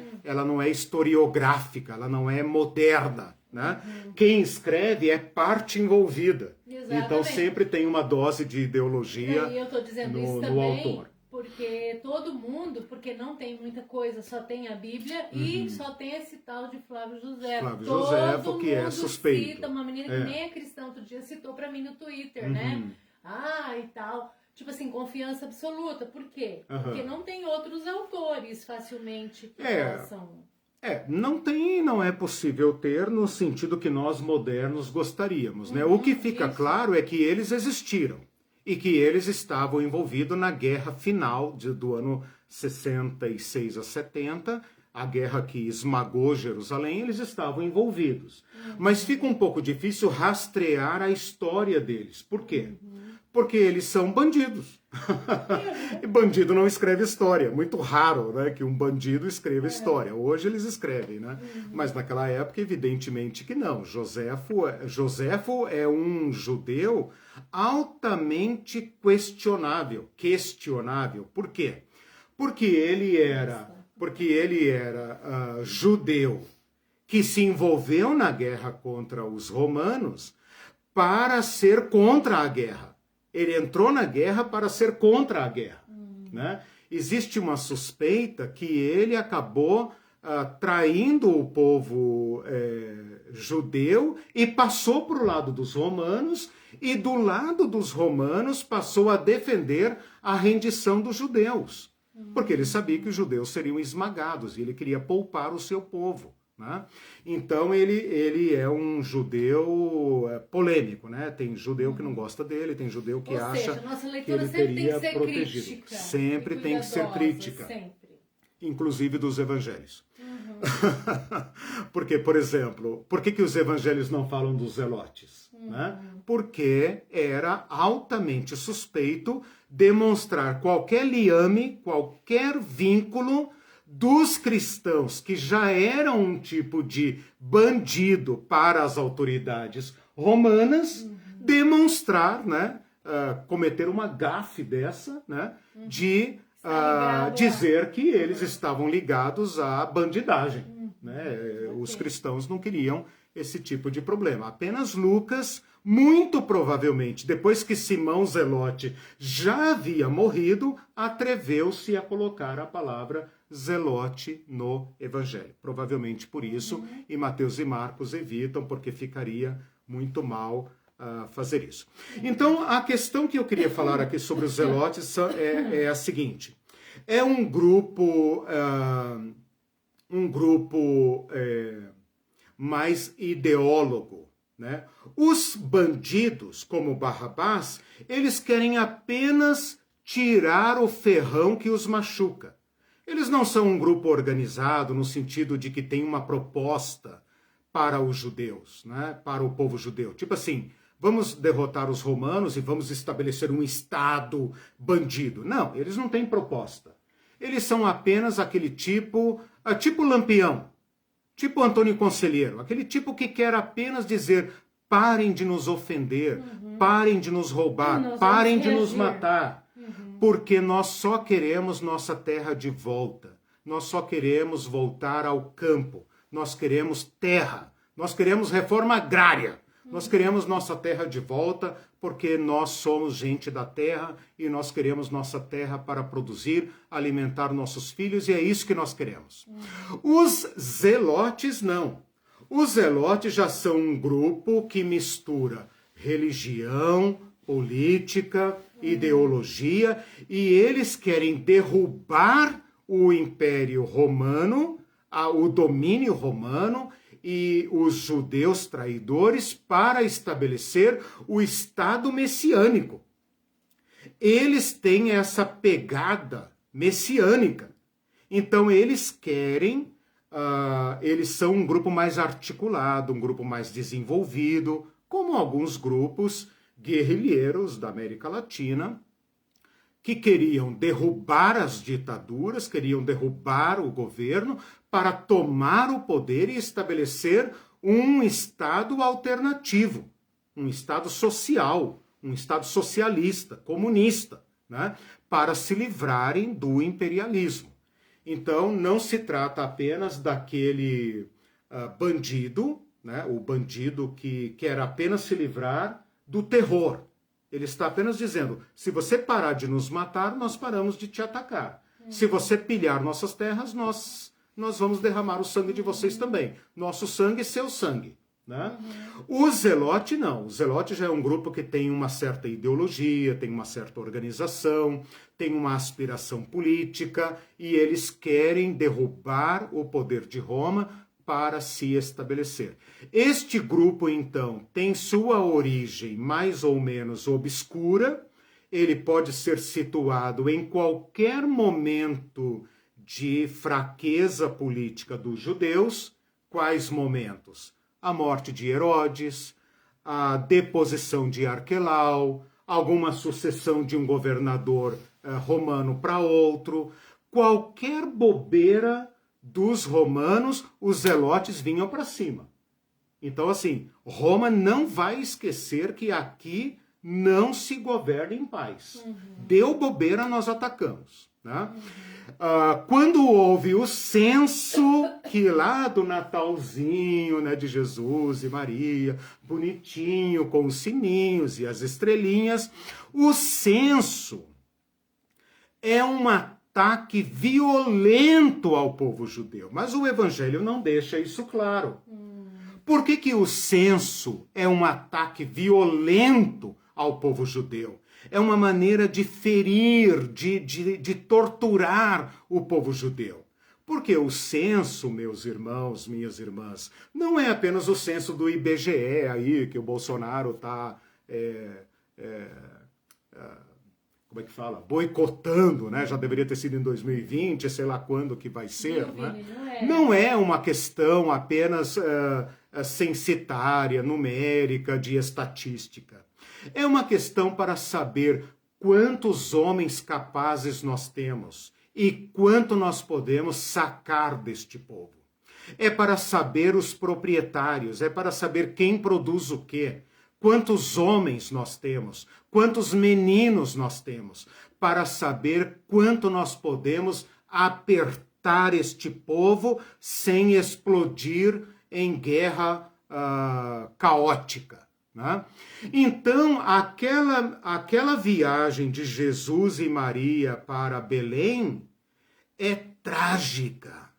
historiográfica, ela não é moderna. Né? Quem escreve é parte envolvida. Exatamente. Então sempre tem uma dose de ideologia eu tô dizendo isso no também, autor. Porque todo mundo, porque não tem muita coisa, só tem a Bíblia e só tem esse tal de Flávio Joséfo. Flávio Joséfo, que é suspeito. Cita uma menina que nem é cristã, outro dia citou pra mim no Twitter, né? E tal. Tipo assim, confiança absoluta. Por quê? Porque não tem outros autores facilmente que possam... não é possível ter no sentido que nós modernos gostaríamos, né? O que fica claro é que eles existiram. E que eles estavam envolvidos na guerra final do ano 66 a 70, a guerra que esmagou Jerusalém, eles estavam envolvidos. Mas fica um pouco difícil rastrear a história deles. Por quê? Porque eles são bandidos. E bandido não escreve história. Muito raro, né, que um bandido escreva história. Hoje eles escrevem, né? Mas naquela época, evidentemente que não. Joséfo é um judeu altamente questionável. Por quê? Porque ele era judeu que se envolveu na guerra contra os romanos para ser contra a guerra. Ele entrou na guerra para ser contra a guerra. Né? Existe uma suspeita que ele acabou traindo o povo judeu e passou para o lado dos romanos, e do lado dos romanos passou a defender a rendição dos judeus, porque ele sabia que os judeus seriam esmagados e ele queria poupar o seu povo. Né? Então ele é um judeu polêmico, né? Tem judeu que não gosta dele, tem judeu que acha que ele teria protegido. Crítica, sempre tem que ser crítica, sempre. Inclusive dos evangelhos. Porque, por exemplo, por que os evangelhos não falam dos zelotes? Né? Porque era altamente suspeito demonstrar qualquer liame, qualquer vínculo dos cristãos que já eram um tipo de bandido para as autoridades romanas, demonstrar, né, cometer uma gafe dessa, né, de dizer que eles estavam ligados à bandidagem. Né? Os cristãos não queriam esse tipo de problema. Apenas Lucas, muito provavelmente, depois que Simão Zelote já havia morrido, atreveu-se a colocar a palavra Zelote no Evangelho. Provavelmente por isso, e Mateus e Marcos evitam, porque ficaria muito mal fazer isso. Então, a questão que eu queria falar aqui sobre os zelotes é a seguinte. É um grupo mais ideólogo. Né? Os bandidos, como Barrabás, eles querem apenas tirar o ferrão que os machuca. Eles não são um grupo organizado no sentido de que tem uma proposta para os judeus, né? Para o povo judeu. Tipo assim, vamos derrotar os romanos e vamos estabelecer um Estado bandido. Não, eles não têm proposta. Eles são apenas aquele tipo Lampião, tipo Antônio Conselheiro, aquele tipo que quer apenas dizer: parem de nos ofender, parem de nos roubar, parem de nos matar. Porque nós só queremos nossa terra de volta. Nós só queremos voltar ao campo. Nós queremos terra. Nós queremos reforma agrária. Nós queremos nossa terra de volta porque nós somos gente da terra e nós queremos nossa terra para produzir, alimentar nossos filhos, e é isso que nós queremos. Os zelotes não. Os zelotes já são um grupo que mistura religião, política, ideologia, e eles querem derrubar o Império Romano, o domínio romano e os judeus traidores para estabelecer o Estado messiânico. Eles têm essa pegada messiânica. Então eles querem, eles são um grupo mais articulado, um grupo mais desenvolvido, como alguns grupos guerrilheiros da América Latina, que queriam derrubar as ditaduras, queriam derrubar o governo para tomar o poder e estabelecer um Estado alternativo, um Estado social, um Estado socialista, comunista, né, para se livrarem do imperialismo. Então, não se trata apenas daquele bandido, né, o bandido que quer apenas se livrar do terror. Ele está apenas dizendo: se você parar de nos matar, nós paramos de te atacar. Se você pilhar nossas terras, nós vamos derramar o sangue de vocês também. Nosso sangue e seu sangue. Né? O Zelote não. O Zelote já é um grupo que tem uma certa ideologia, tem uma certa organização, tem uma aspiração política, e eles querem derrubar o poder de Roma para se estabelecer. Este grupo, então, tem sua origem mais ou menos obscura. Ele pode ser situado em qualquer momento de fraqueza política dos judeus. Quais momentos? A morte de Herodes, a deposição de Arquelau, alguma sucessão de um governador romano para outro. Qualquer bobeira dos romanos, os zelotes vinham para cima. Então, assim, Roma não vai esquecer que aqui não se governa em paz. Deu bobeira, nós atacamos. né? Quando houve o censo, que lá do Natalzinho, né, de Jesus e Maria, bonitinho, com os sininhos e as estrelinhas, o censo é um ataque violento ao povo judeu. Mas o Evangelho não deixa isso claro. Por que o censo é um ataque violento ao povo judeu? É uma maneira de ferir, de torturar o povo judeu. Porque o censo, meus irmãos, minhas irmãs, não é apenas o censo do IBGE aí, que o Bolsonaro está... como é que fala? Boicotando, né? Já deveria ter sido em 2020, sei lá quando que vai ser, né? Não é uma questão apenas censitária, numérica, de estatística. É uma questão para saber quantos homens capazes nós temos e quanto nós podemos sacar deste povo. É para saber os proprietários, é para saber quem produz o quê. Quantos homens nós temos, quantos meninos nós temos, para saber quanto nós podemos apertar este povo sem explodir em guerra caótica, né? Então, aquela viagem de Jesus e Maria para Belém é trágica.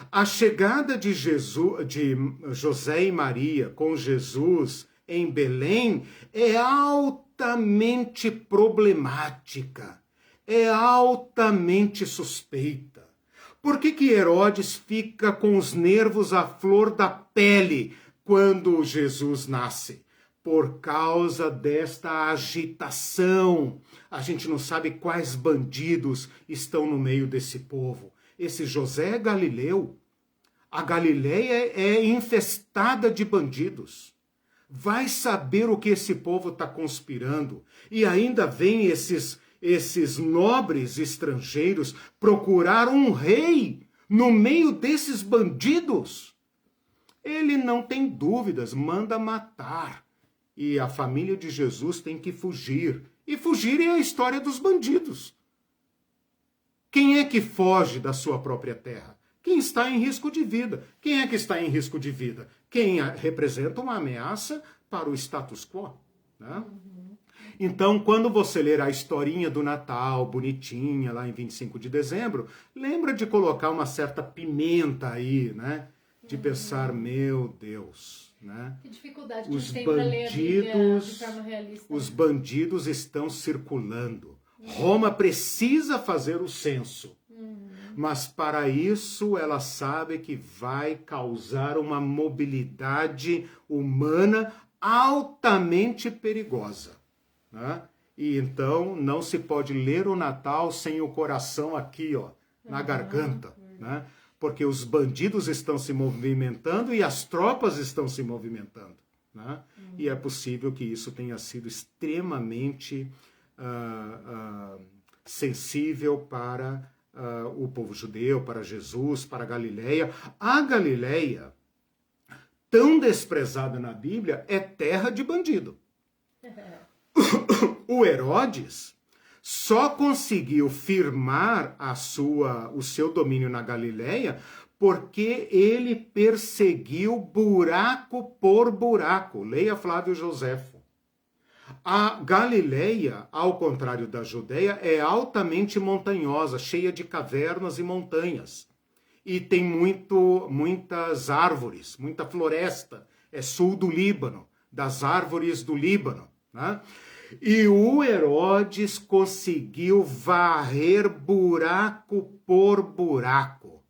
A chegada de José e Maria com Jesus em Belém é altamente problemática, é altamente suspeita. Por que Herodes fica com os nervos à flor da pele quando Jesus nasce? Por causa desta agitação. A gente não sabe quais bandidos estão no meio desse povo. Esse José é galileu. A Galileia é infestada de bandidos. Vai saber o que esse povo está conspirando. E ainda vem esses nobres estrangeiros procurar um rei no meio desses bandidos. Ele não tem dúvidas, manda matar. E a família de Jesus tem que fugir. E fugir é a história dos bandidos. Quem é que foge da sua própria terra? Quem está em risco de vida. Quem é que está em risco de vida? Quem representa uma ameaça para o status quo, né? Então, quando você ler a historinha do Natal, bonitinha, lá em 25 de dezembro, lembra de colocar uma certa pimenta aí, né? De pensar, meu Deus, né? Que dificuldade que a gente tem para ler a Bíblia de forma realista. Os bandidos estão circulando. Roma precisa fazer o censo. Mas para isso ela sabe que vai causar uma mobilidade humana altamente perigosa, né? E então não se pode ler o Natal sem o coração aqui, ó, na garganta, né? Porque os bandidos estão se movimentando e as tropas estão se movimentando, né? E é possível que isso tenha sido extremamente sensível para o povo judeu, para Jesus, para a Galileia. A Galileia, tão desprezada na Bíblia, é terra de bandido. O Herodes só conseguiu firmar o seu domínio na Galileia porque ele perseguiu buraco por buraco. Leia Flávio Joséfo. A Galileia, ao contrário da Judeia, é altamente montanhosa, cheia de cavernas e montanhas. E tem muitas árvores, muita floresta. É sul do Líbano, das árvores do Líbano, né? E o Herodes conseguiu varrer buraco por buraco.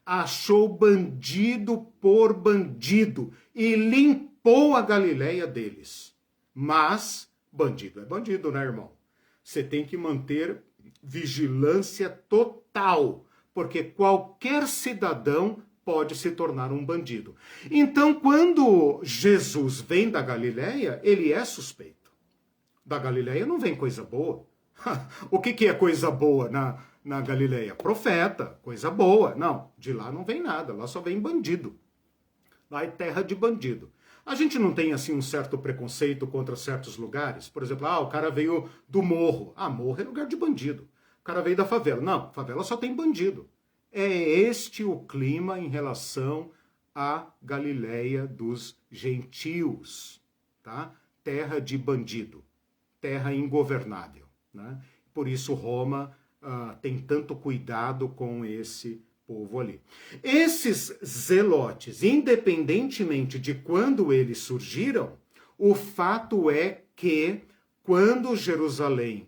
Achou bandido por bandido e limpou a Galileia deles. Mas bandido é bandido, né, irmão? Você tem que manter vigilância total, porque qualquer cidadão pode se tornar um bandido. Então, quando Jesus vem da Galileia, ele é suspeito. Da Galileia não vem coisa boa. O que é coisa boa na Galileia? Profeta, coisa boa. Não, de lá não vem nada, lá só vem bandido. Lá é terra de bandido. A gente não tem, assim, um certo preconceito contra certos lugares? Por exemplo, o cara veio do morro. Morro é lugar de bandido. O cara veio da favela. Não, favela só tem bandido. É este o clima em relação à Galileia dos gentios, tá? Terra de bandido, terra ingovernável, né? Por isso Roma tem tanto cuidado com esse povo ali. Esses zelotes, independentemente de quando eles surgiram, o fato é que quando Jerusalém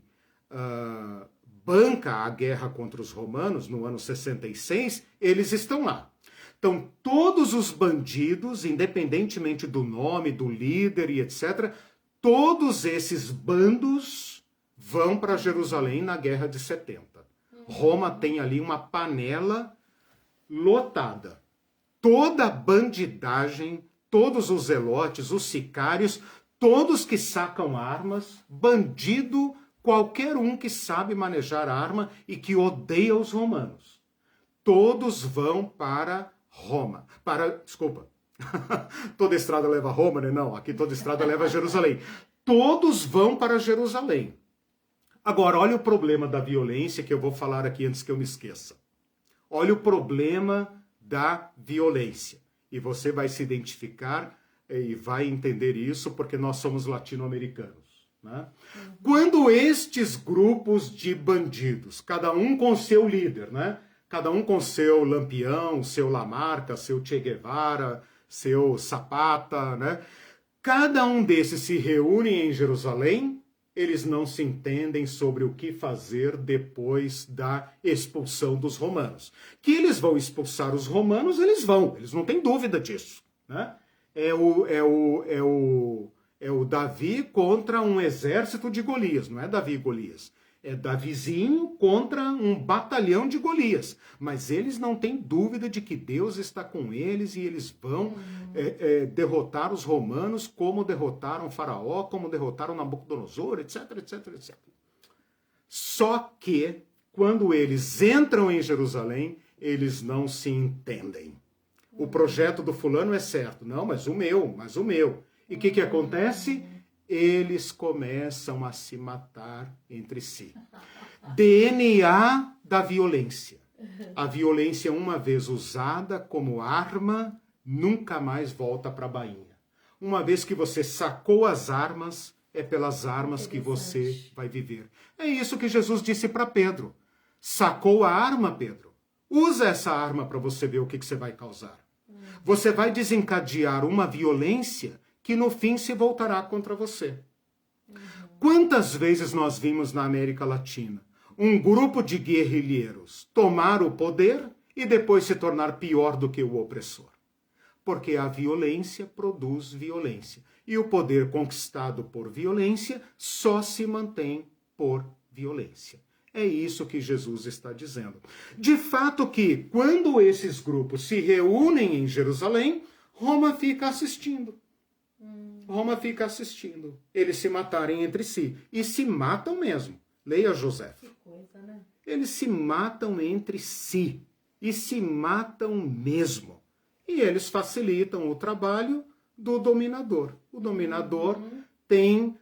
banca a guerra contra os romanos, no ano 66, eles estão lá. Então, todos os bandidos, independentemente do nome, do líder e etc., todos esses bandos vão para Jerusalém na Guerra de 70. Roma tem ali uma panela lotada. Toda a bandidagem, todos os zelotes, os sicários, todos que sacam armas, bandido, qualquer um que sabe manejar arma e que odeia os romanos. Todos vão para Roma. Desculpa. Toda estrada leva a Roma, né? Não, aqui toda estrada leva a Jerusalém. Todos vão para Jerusalém. Agora, olha o problema da violência que eu vou falar aqui antes que eu me esqueça. Olha o problema da violência. E você vai se identificar e vai entender isso porque nós somos latino-americanos, né? Quando estes grupos de bandidos, cada um com seu líder, né? Cada um com seu Lampião, seu Lamarca, seu Che Guevara, seu Zapata, né? Cada um desses se reúne em Jerusalém, eles não se entendem sobre o que fazer depois da expulsão dos romanos. Que eles vão expulsar os romanos, eles não têm dúvida disso, né? É o Davi contra um exército de Golias, não é Davi e Golias. É Davizinho contra um batalhão de Golias. Mas eles não têm dúvida de que Deus está com eles e eles vão derrotar os romanos como derrotaram Faraó, como derrotaram Nabucodonosor, etc, etc, etc. Só que, quando eles entram em Jerusalém, eles não se entendem. O projeto do fulano é certo. Não, mas o meu. E o que acontece? Eles começam a se matar entre si. DNA da violência. A violência, uma vez usada como arma, nunca mais volta para a bainha. Uma vez que você sacou as armas, é pelas armas que você vai viver. É isso que Jesus disse para Pedro. Sacou a arma, Pedro? Usa essa arma para você ver o que você vai causar. Você vai desencadear uma violência que no fim se voltará contra você. Quantas vezes nós vimos na América Latina um grupo de guerrilheiros tomar o poder e depois se tornar pior do que o opressor? Porque a violência produz violência. E o poder conquistado por violência só se mantém por violência. É isso que Jesus está dizendo. De fato que, quando esses grupos se reúnem em Jerusalém, Roma fica assistindo. Roma fica assistindo eles se matarem entre si. E se matam mesmo. Leia José. Que coisa, né? Eles se matam entre si. E se matam mesmo. E eles facilitam o trabalho do dominador. O dominador tem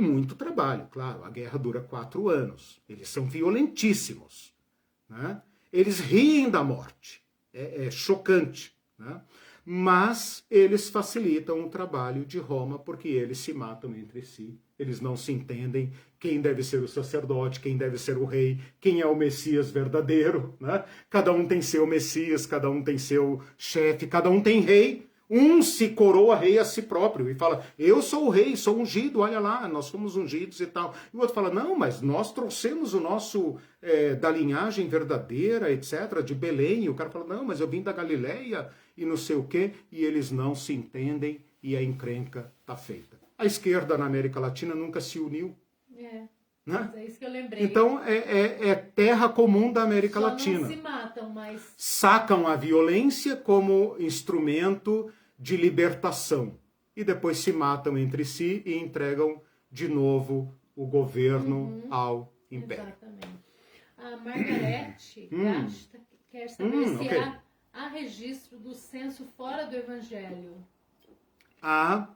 muito trabalho, claro. A guerra dura 4 anos. Eles são violentíssimos, né? Eles riem da morte. É chocante, né? Mas eles facilitam o trabalho de Roma porque eles se matam entre si. Eles não se entendem quem deve ser o sacerdote, quem deve ser o rei, quem é o Messias verdadeiro, né? Cada um tem seu Messias, cada um tem seu chefe, cada um tem rei. Um se coroa rei a si próprio e fala, eu sou o rei, sou ungido, olha lá, nós fomos ungidos e tal. E o outro fala, não, mas nós trouxemos o nosso, da linhagem verdadeira, etc., de Belém. E o cara fala, não, mas eu vim da Galileia e não sei o quê. E eles não se entendem e a encrenca está feita. A esquerda na América Latina nunca se uniu. Né? É isso que eu lembrei. Então, é terra comum da América Latina. Não se matam, mas Sacam a violência como instrumento de libertação. E depois se matam entre si e entregam de novo o governo ao império. Exatamente. A Margarete Gasta quer saber se há registro do censo fora do Evangelho. Há,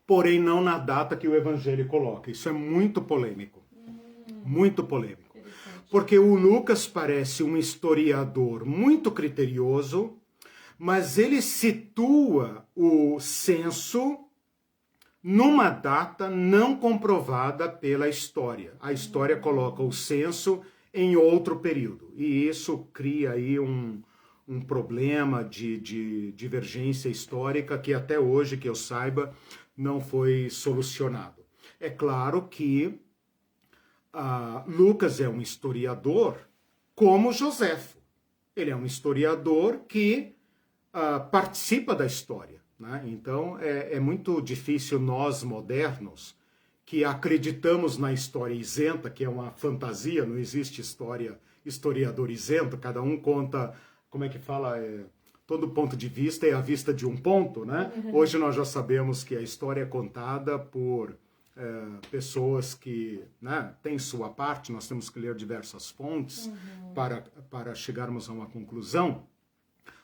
porém não na data que o Evangelho coloca. Isso é muito polêmico. Muito polêmico. Porque o Lucas parece um historiador muito criterioso, mas ele situa o censo numa data não comprovada pela história. A história coloca o censo em outro período. E isso cria aí um problema de divergência histórica que até hoje, que eu saiba, não foi solucionado. É claro que Lucas é um historiador como Joséfo. Ele é um historiador que participa da história, né? Então é muito difícil nós modernos que acreditamos na história isenta, que é uma fantasia, não existe historiador isento, cada um conta, como é que fala, todo ponto de vista é a vista de um ponto, né? Hoje nós já sabemos que a história é contada por pessoas que, né, têm sua parte, nós temos que ler diversas fontes para chegarmos a uma conclusão.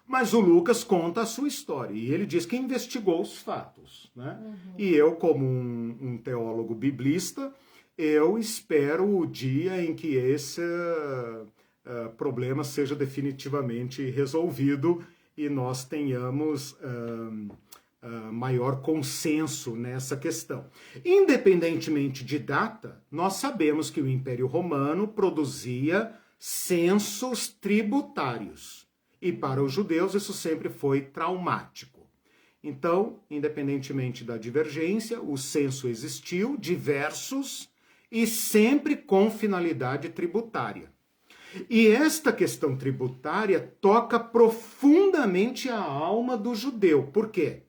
Mas o Lucas conta a sua história e ele diz que investigou os fatos, né? E eu, como um teólogo biblista, eu espero o dia em que esse problema seja definitivamente resolvido e nós tenhamos maior consenso nessa questão. Independentemente de data, nós sabemos que o Império Romano produzia censos tributários. E para os judeus isso sempre foi traumático. Então, independentemente da divergência, o censo existiu, diversos, e sempre com finalidade tributária. E esta questão tributária toca profundamente a alma do judeu. Por quê?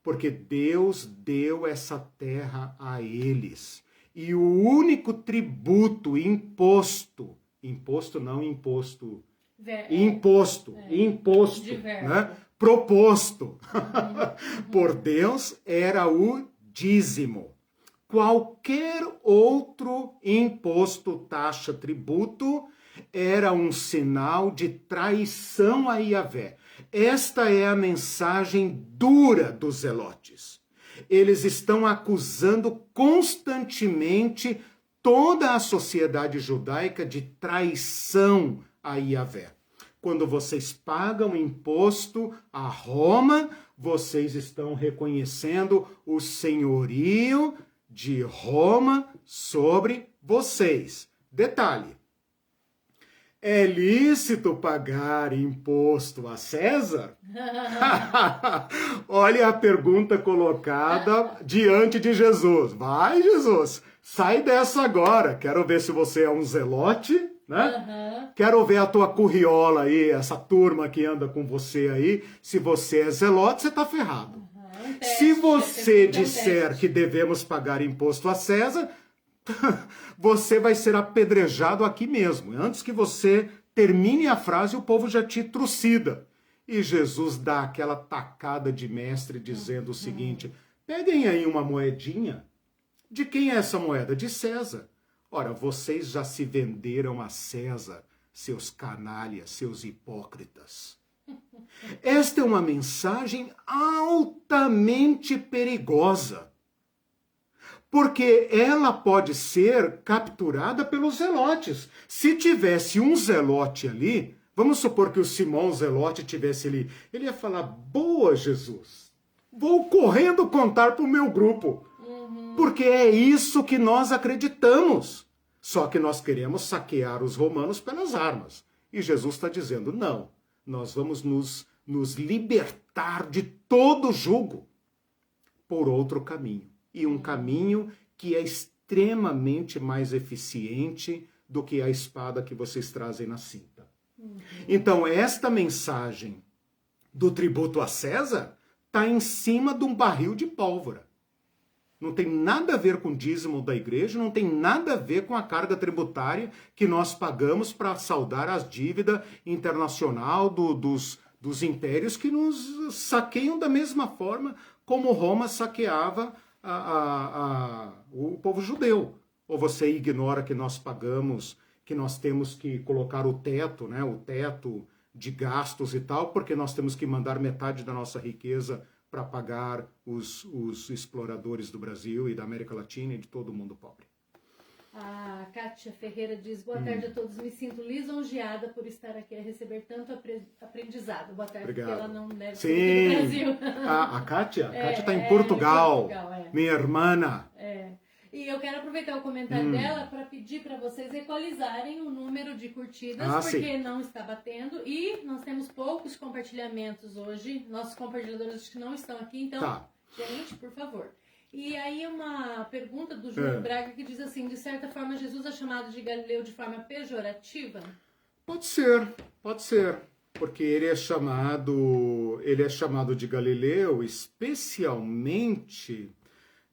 Porque Deus deu essa terra a eles. E o único tributo imposto, né? Proposto por Deus era o dízimo. Qualquer outro imposto, taxa, tributo era um sinal de traição a Yahvé. Esta é a mensagem dura dos zelotes. Eles estão acusando constantemente toda a sociedade judaica de traição a Yahvé. Quando vocês pagam imposto a Roma, vocês estão reconhecendo o senhorio de Roma sobre vocês. Detalhe, é lícito pagar imposto a César? Olha a pergunta colocada diante de Jesus. Vai, Jesus, sai dessa agora. Quero ver se você é um zelote, né? Quero ver a tua curriola aí, essa turma que anda com você aí. Se você é zelote, você tá ferrado. Se você disser que devemos pagar imposto a César, você vai ser apedrejado aqui mesmo. Antes que você termine a frase, o povo já te trucida. E Jesus dá aquela tacada de mestre dizendo o seguinte: peguem aí uma moedinha. De quem é essa moeda? De César. Ora, vocês já se venderam a César, seus canalhas, seus hipócritas. Esta é uma mensagem altamente perigosa, porque ela pode ser capturada pelos zelotes. Se tivesse um zelote ali, vamos supor que o Simão Zelote tivesse ali, ele ia falar: boa, Jesus, vou correndo contar para o meu grupo, porque é isso que nós acreditamos. Só que nós queremos saquear os romanos pelas armas. E Jesus está dizendo: não, nós vamos nos libertar de todo jugo por outro caminho. E um caminho que é extremamente mais eficiente do que a espada que vocês trazem na cinta. Então, esta mensagem do tributo a César está em cima de um barril de pólvora. Não tem nada a ver com o dízimo da igreja, não tem nada a ver com a carga tributária que nós pagamos para saldar as dívidas internacional dos impérios que nos saqueiam da mesma forma como Roma saqueava o povo judeu. Ou você ignora que nós pagamos, que nós temos que colocar o teto, né, o teto de gastos e tal, porque nós temos que mandar metade da nossa riqueza para pagar os exploradores do Brasil e da América Latina e de todo o mundo pobre. A Kátia Ferreira diz, boa tarde a todos, me sinto lisonjeada por estar aqui a receber tanto aprendizado. Boa tarde, obrigado. Porque ela não deve ser do Brasil. A Kátia? A Kátia está em Portugal. Minha irmã. E eu quero aproveitar o comentário dela para pedir para vocês equalizarem o número de curtidas, porque não está batendo. E nós temos poucos compartilhamentos hoje. Nossos compartilhadores que não estão aqui, então, gente, por favor. E aí uma pergunta do Júlio Braga que diz assim, de certa forma Jesus é chamado de Galileu de forma pejorativa? Pode ser, porque ele é chamado de Galileu especialmente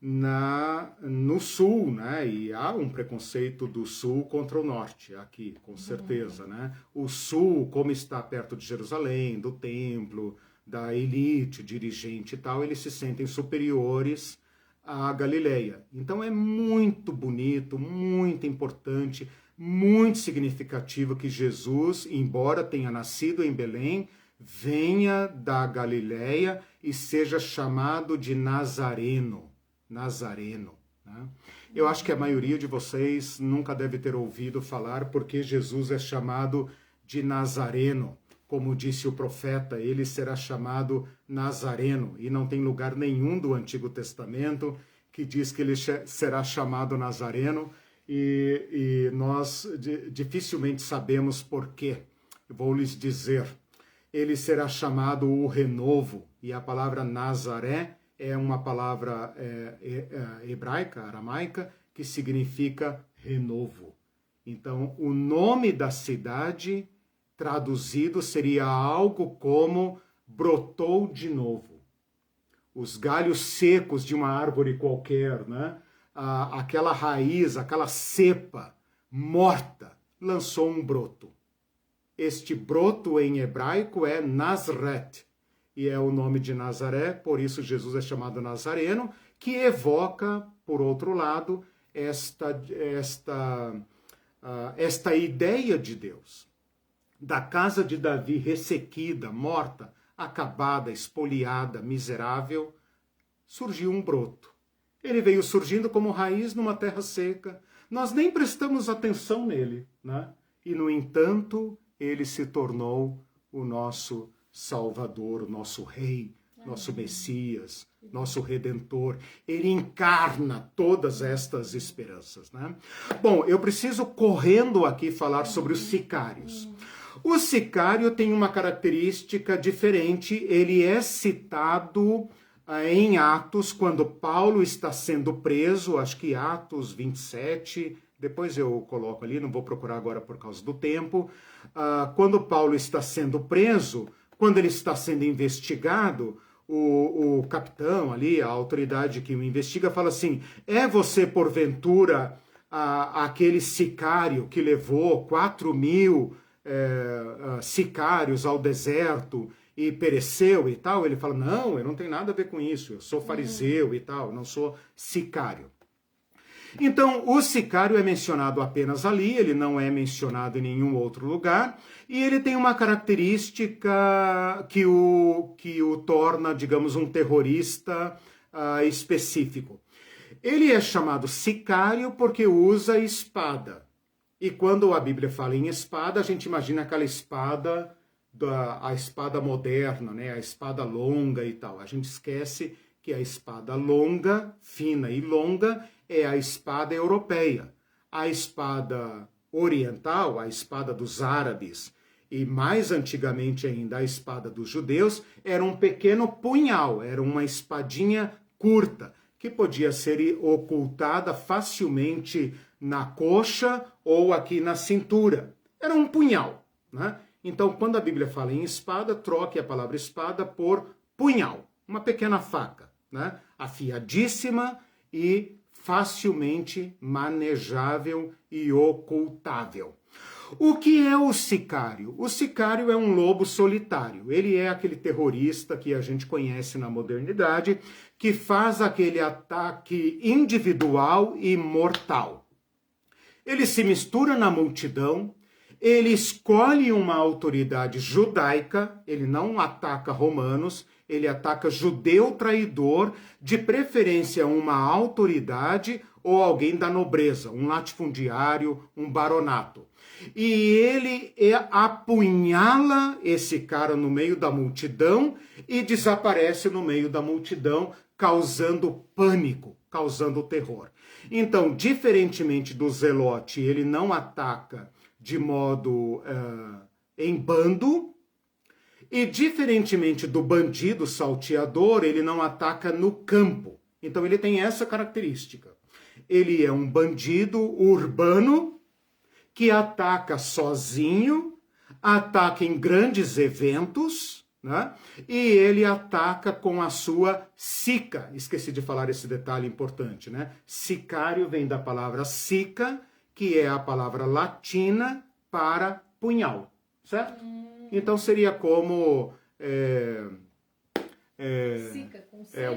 no sul, né? E há um preconceito do sul contra o norte aqui, com certeza, né? O sul, como está perto de Jerusalém, do templo, da elite, dirigente e tal, eles se sentem superiores a Galileia. Então é muito bonito, muito importante, muito significativo que Jesus, embora tenha nascido em Belém, venha da Galileia e seja chamado de Nazareno. Né? Eu acho que a maioria de vocês nunca deve ter ouvido falar porque Jesus é chamado de Nazareno. Como disse o profeta, ele será chamado Nazareno, e não tem lugar nenhum do Antigo Testamento que diz que ele será chamado Nazareno, e nós dificilmente sabemos por quê. Vou lhes dizer, ele será chamado o renovo, e a palavra Nazaré é uma palavra hebraica, aramaica, que significa renovo. Então, o nome da cidade traduzido seria algo como brotou de novo. Os galhos secos de uma árvore qualquer, né? Aquela raiz, aquela cepa morta, lançou um broto. Este broto em hebraico é Nazret, e é o nome de Nazaré, por isso Jesus é chamado Nazareno, que evoca, por outro lado, esta ideia de Deus. Da casa de Davi ressequida, morta, acabada, espoliada, miserável, surgiu um broto. Ele veio surgindo como raiz numa terra seca. Nós nem prestamos atenção nele, né? E, no entanto, ele se tornou o nosso Salvador, o nosso Rei, nosso Messias, nosso Redentor. Ele encarna todas estas esperanças, né? Bom, eu preciso correndo aqui falar sobre os sicários. O sicário tem uma característica diferente, ele é citado em Atos, quando Paulo está sendo preso, acho que Atos 27, depois eu coloco ali, não vou procurar agora por causa do tempo. Quando Paulo está sendo preso, quando ele está sendo investigado, o capitão ali, a autoridade que o investiga, fala assim, é você porventura aquele sicário que levou 4.000 sicários ao deserto e pereceu e tal? Ele fala, não, eu não tenho nada a ver com isso, eu sou fariseu e tal, não sou sicário. Então, o sicário é mencionado apenas ali, ele não é mencionado em nenhum outro lugar, e ele tem uma característica que o torna, digamos, um terrorista específico. Ele é chamado sicário porque usa espada. E quando a Bíblia fala em espada, a gente imagina aquela espada, a espada moderna, né? A espada longa e tal. A gente esquece que a espada longa, fina e longa, é a espada europeia. A espada oriental, a espada dos árabes, e mais antigamente ainda a espada dos judeus, era um pequeno punhal, era uma espadinha curta, que podia ser ocultada facilmente na coxa ou aqui na cintura. Era um punhal, né? Então, quando a Bíblia fala em espada, troque a palavra espada por punhal, uma pequena faca, né? Afiadíssima e facilmente manejável e ocultável. O que é o sicário? O sicário é um lobo solitário. Ele é aquele terrorista que a gente conhece na modernidade, que faz aquele ataque individual e mortal. Ele se mistura na multidão, ele escolhe uma autoridade judaica, ele não ataca romanos, ele ataca judeu traidor, de preferência uma autoridade ou alguém da nobreza, um latifundiário, um baronato. E ele apunhala esse cara no meio da multidão e desaparece no meio da multidão, causando pânico, causando terror. Então, diferentemente do Zelote, ele não ataca de modo em bando, e diferentemente do bandido salteador, ele não ataca no campo. Então, ele tem essa característica. Ele é um bandido urbano que ataca sozinho, ataca em grandes eventos, né? E ele ataca com a sua sica. Esqueci de falar esse detalhe importante, né? Sicário vem da palavra sica, que é a palavra latina para punhal, certo? Então seria como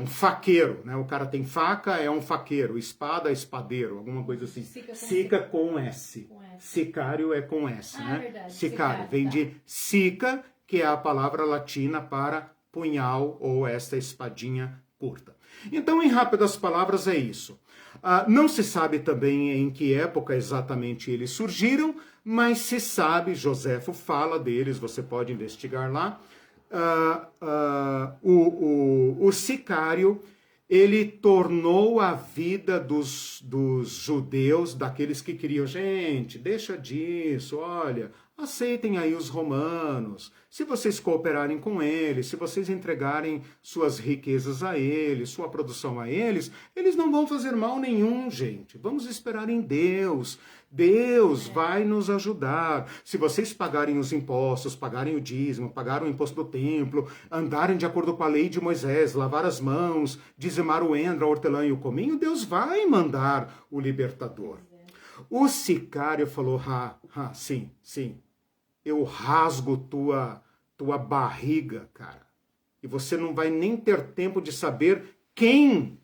um faqueiro, né? O cara tem faca, é um faqueiro, espada, espadeiro, alguma coisa assim. Sica com S. Sicário é com S, né? Verdade. Sicário vem de sica, que é a palavra latina para punhal ou esta espadinha curta. Então, em rápidas palavras, é isso. Não se sabe também em que época exatamente eles surgiram, mas se sabe, Joséfo fala deles, você pode investigar lá. O sicário, ele tornou a vida dos judeus, daqueles que queriam, gente, deixa disso, olha, aceitem aí os romanos, se vocês cooperarem com eles, se vocês entregarem suas riquezas a eles, sua produção a eles, eles não vão fazer mal nenhum, gente. Vamos esperar em Deus. Deus vai nos ajudar. Se vocês pagarem os impostos, pagarem o dízimo, pagarem o imposto do templo, andarem de acordo com a lei de Moisés, lavar as mãos, dizimar o endro, a hortelã e o cominho, Deus vai mandar o libertador. O sicário falou, sim, eu rasgo tua barriga, cara. E você não vai nem ter tempo de saber quem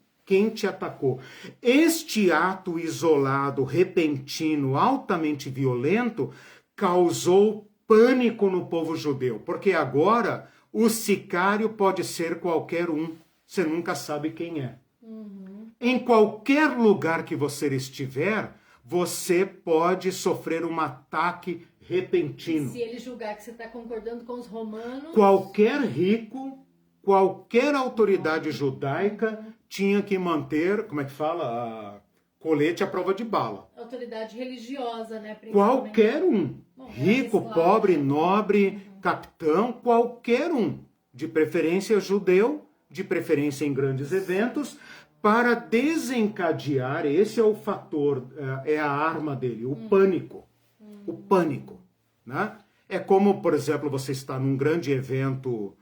te atacou. Este ato isolado, repentino, altamente violento, causou pânico no povo judeu, porque agora o sicário pode ser qualquer um. Você nunca sabe quem é. Em qualquer lugar que você estiver, você pode sofrer um ataque repentino. Se ele julgar que você está concordando com os romanos... Qualquer rico, qualquer autoridade judaica tinha que manter, como é que fala? Colete à prova de bala. Autoridade religiosa, né? Qualquer um. Rico, pobre, nobre, capitão, qualquer um. De preferência judeu, de preferência em grandes eventos, para desencadear, esse é o fator, é a arma dele, o pânico. O pânico, né? É como, por exemplo, você está num grande evento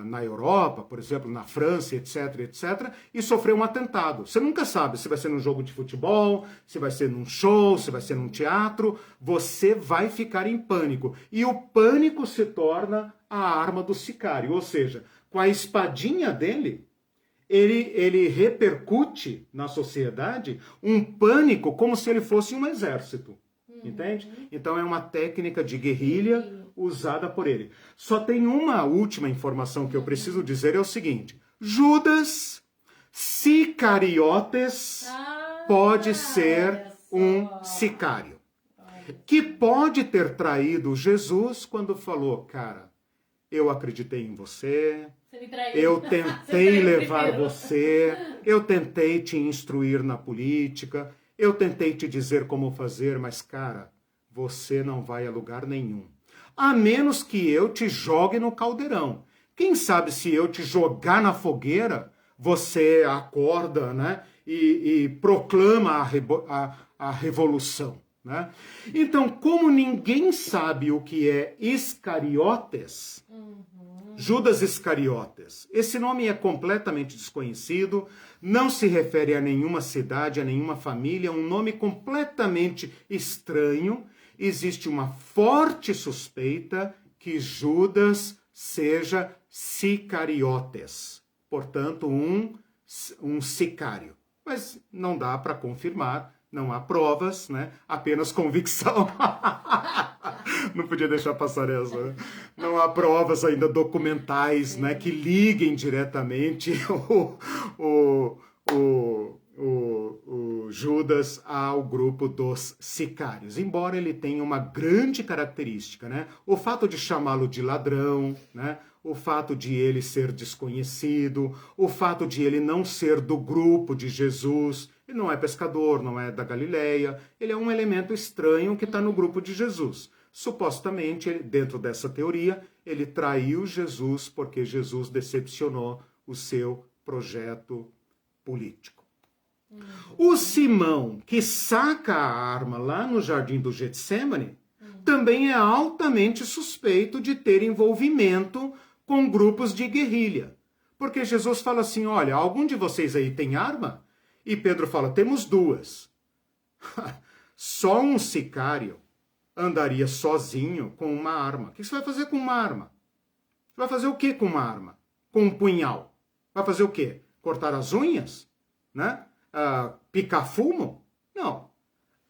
na Europa, por exemplo, na França, etc, e sofreu um atentado. Você nunca sabe se vai ser num jogo de futebol, se vai ser num show, se vai ser num teatro. Você vai ficar em pânico. E o pânico se torna a arma do sicário. Ou seja, com a espadinha dele, ele repercute na sociedade um pânico como se ele fosse um exército. Entende? Então é uma técnica de guerrilha usada por ele. Só tem uma última informação que eu preciso dizer, é o seguinte. Judas Sicariotes pode ser um sicário. Que pode ter traído Jesus quando falou, cara, eu acreditei em você, eu tentei levar você, eu tentei te instruir na política, eu tentei te dizer como fazer, mas, cara, você não vai a lugar nenhum. A menos que eu te jogue no caldeirão. Quem sabe se eu te jogar na fogueira, você acorda, né? E proclama a revolução, né? Então, como ninguém sabe o que é Iscariotes, Judas Iscariotes, esse nome é completamente desconhecido, não se refere a nenhuma cidade, a nenhuma família, é um nome completamente estranho. Existe uma forte suspeita que Judas seja Sicariotes, portanto um sicário. Mas não dá para confirmar, não há provas, né? Apenas convicção. Não podia deixar passar essa. Né? Não há provas ainda documentais, né, que liguem diretamente o Judas ao grupo dos sicários, embora ele tenha uma grande característica, né? O fato de chamá-lo de ladrão, né? O fato de ele ser desconhecido, o fato de ele não ser do grupo de Jesus, ele não é pescador, não é da Galileia, ele é um elemento estranho que está no grupo de Jesus. Supostamente, dentro dessa teoria, ele traiu Jesus porque Jesus decepcionou o seu projeto político. O Simão, que saca a arma lá no jardim do Getsemane, também é altamente suspeito de ter envolvimento com grupos de guerrilha. Porque Jesus fala assim, olha, algum de vocês aí tem arma? E Pedro fala, temos 2. Só um sicário andaria sozinho com uma arma. O que você vai fazer com uma arma? Você vai fazer o que com uma arma? Com um punhal? Vai fazer o quê? Cortar as unhas? Né? Picar fumo? Não.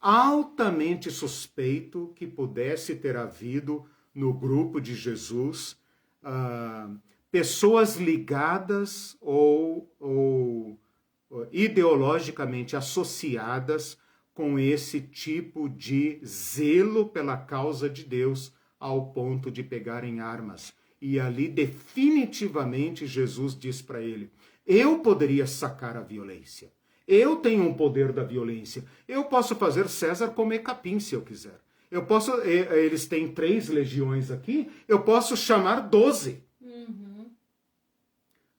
Altamente suspeito que pudesse ter havido no grupo de Jesus pessoas ligadas ou ideologicamente associadas com esse tipo de zelo pela causa de Deus ao ponto de pegarem armas. E ali definitivamente Jesus diz para ele, eu poderia sacar a violência. Eu tenho um poder da violência. Eu posso fazer César comer capim se eu quiser. Eu posso, eles têm 3 legiões aqui, eu posso chamar 12.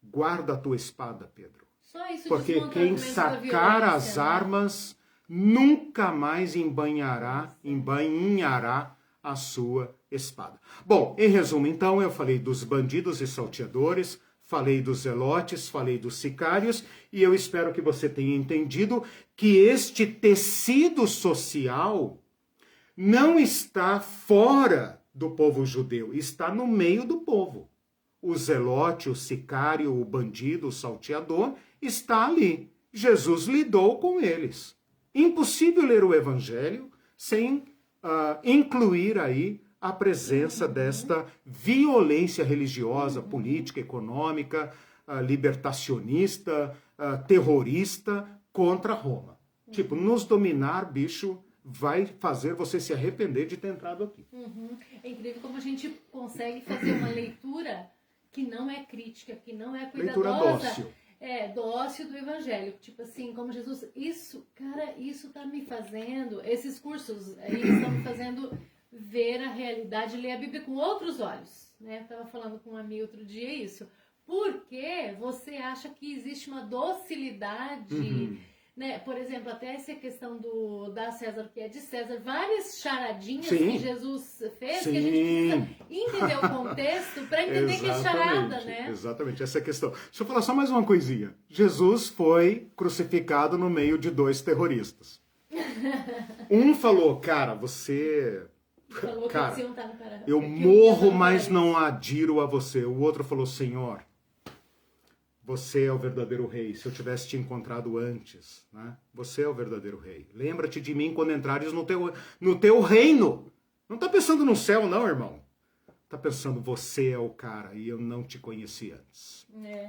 Guarda a tua espada, Pedro. Só isso. Porque quem sacar as armas nunca mais embainhará a sua espada. Bom, em resumo, então, eu falei dos bandidos e salteadores, falei dos zelotes, falei dos sicários, e eu espero que você tenha entendido que este tecido social não está fora do povo judeu, está no meio do povo. O zelote, o sicário, o bandido, o salteador, está ali. Jesus lidou com eles. Impossível ler o evangelho sem incluir aí a presença desta violência religiosa, política, econômica, libertacionista, terrorista contra Roma. Tipo, nos dominar, bicho, vai fazer você se arrepender de ter entrado aqui. É incrível como a gente consegue fazer uma leitura que não é crítica, que não é cuidadosa. Leitura dócil. Dócil do evangelho. Tipo assim, como Jesus, isso tá me fazendo, esses cursos aí estão me fazendo ver a realidade, ler a Bíblia com outros olhos, né? Eu estava falando com um amigo outro dia isso. Porque você acha que existe uma docilidade, né? Por exemplo, até essa questão da César, que é de César, várias charadinhas que Jesus fez, que a gente precisa entender o contexto para entender que é charada, né? Exatamente, essa é a questão. Deixa eu falar só mais uma coisinha. Jesus foi crucificado no meio de 2 terroristas. Um falou, cara, você... Cara, eu morro, mas não adiro a você. O outro falou, Senhor, você é o verdadeiro rei. Se eu tivesse te encontrado antes, né? Você é o verdadeiro rei. Lembra-te de mim quando entrares no teu reino. Não tá pensando no céu, não, irmão. Tá pensando, você é o cara e eu não te conheci antes.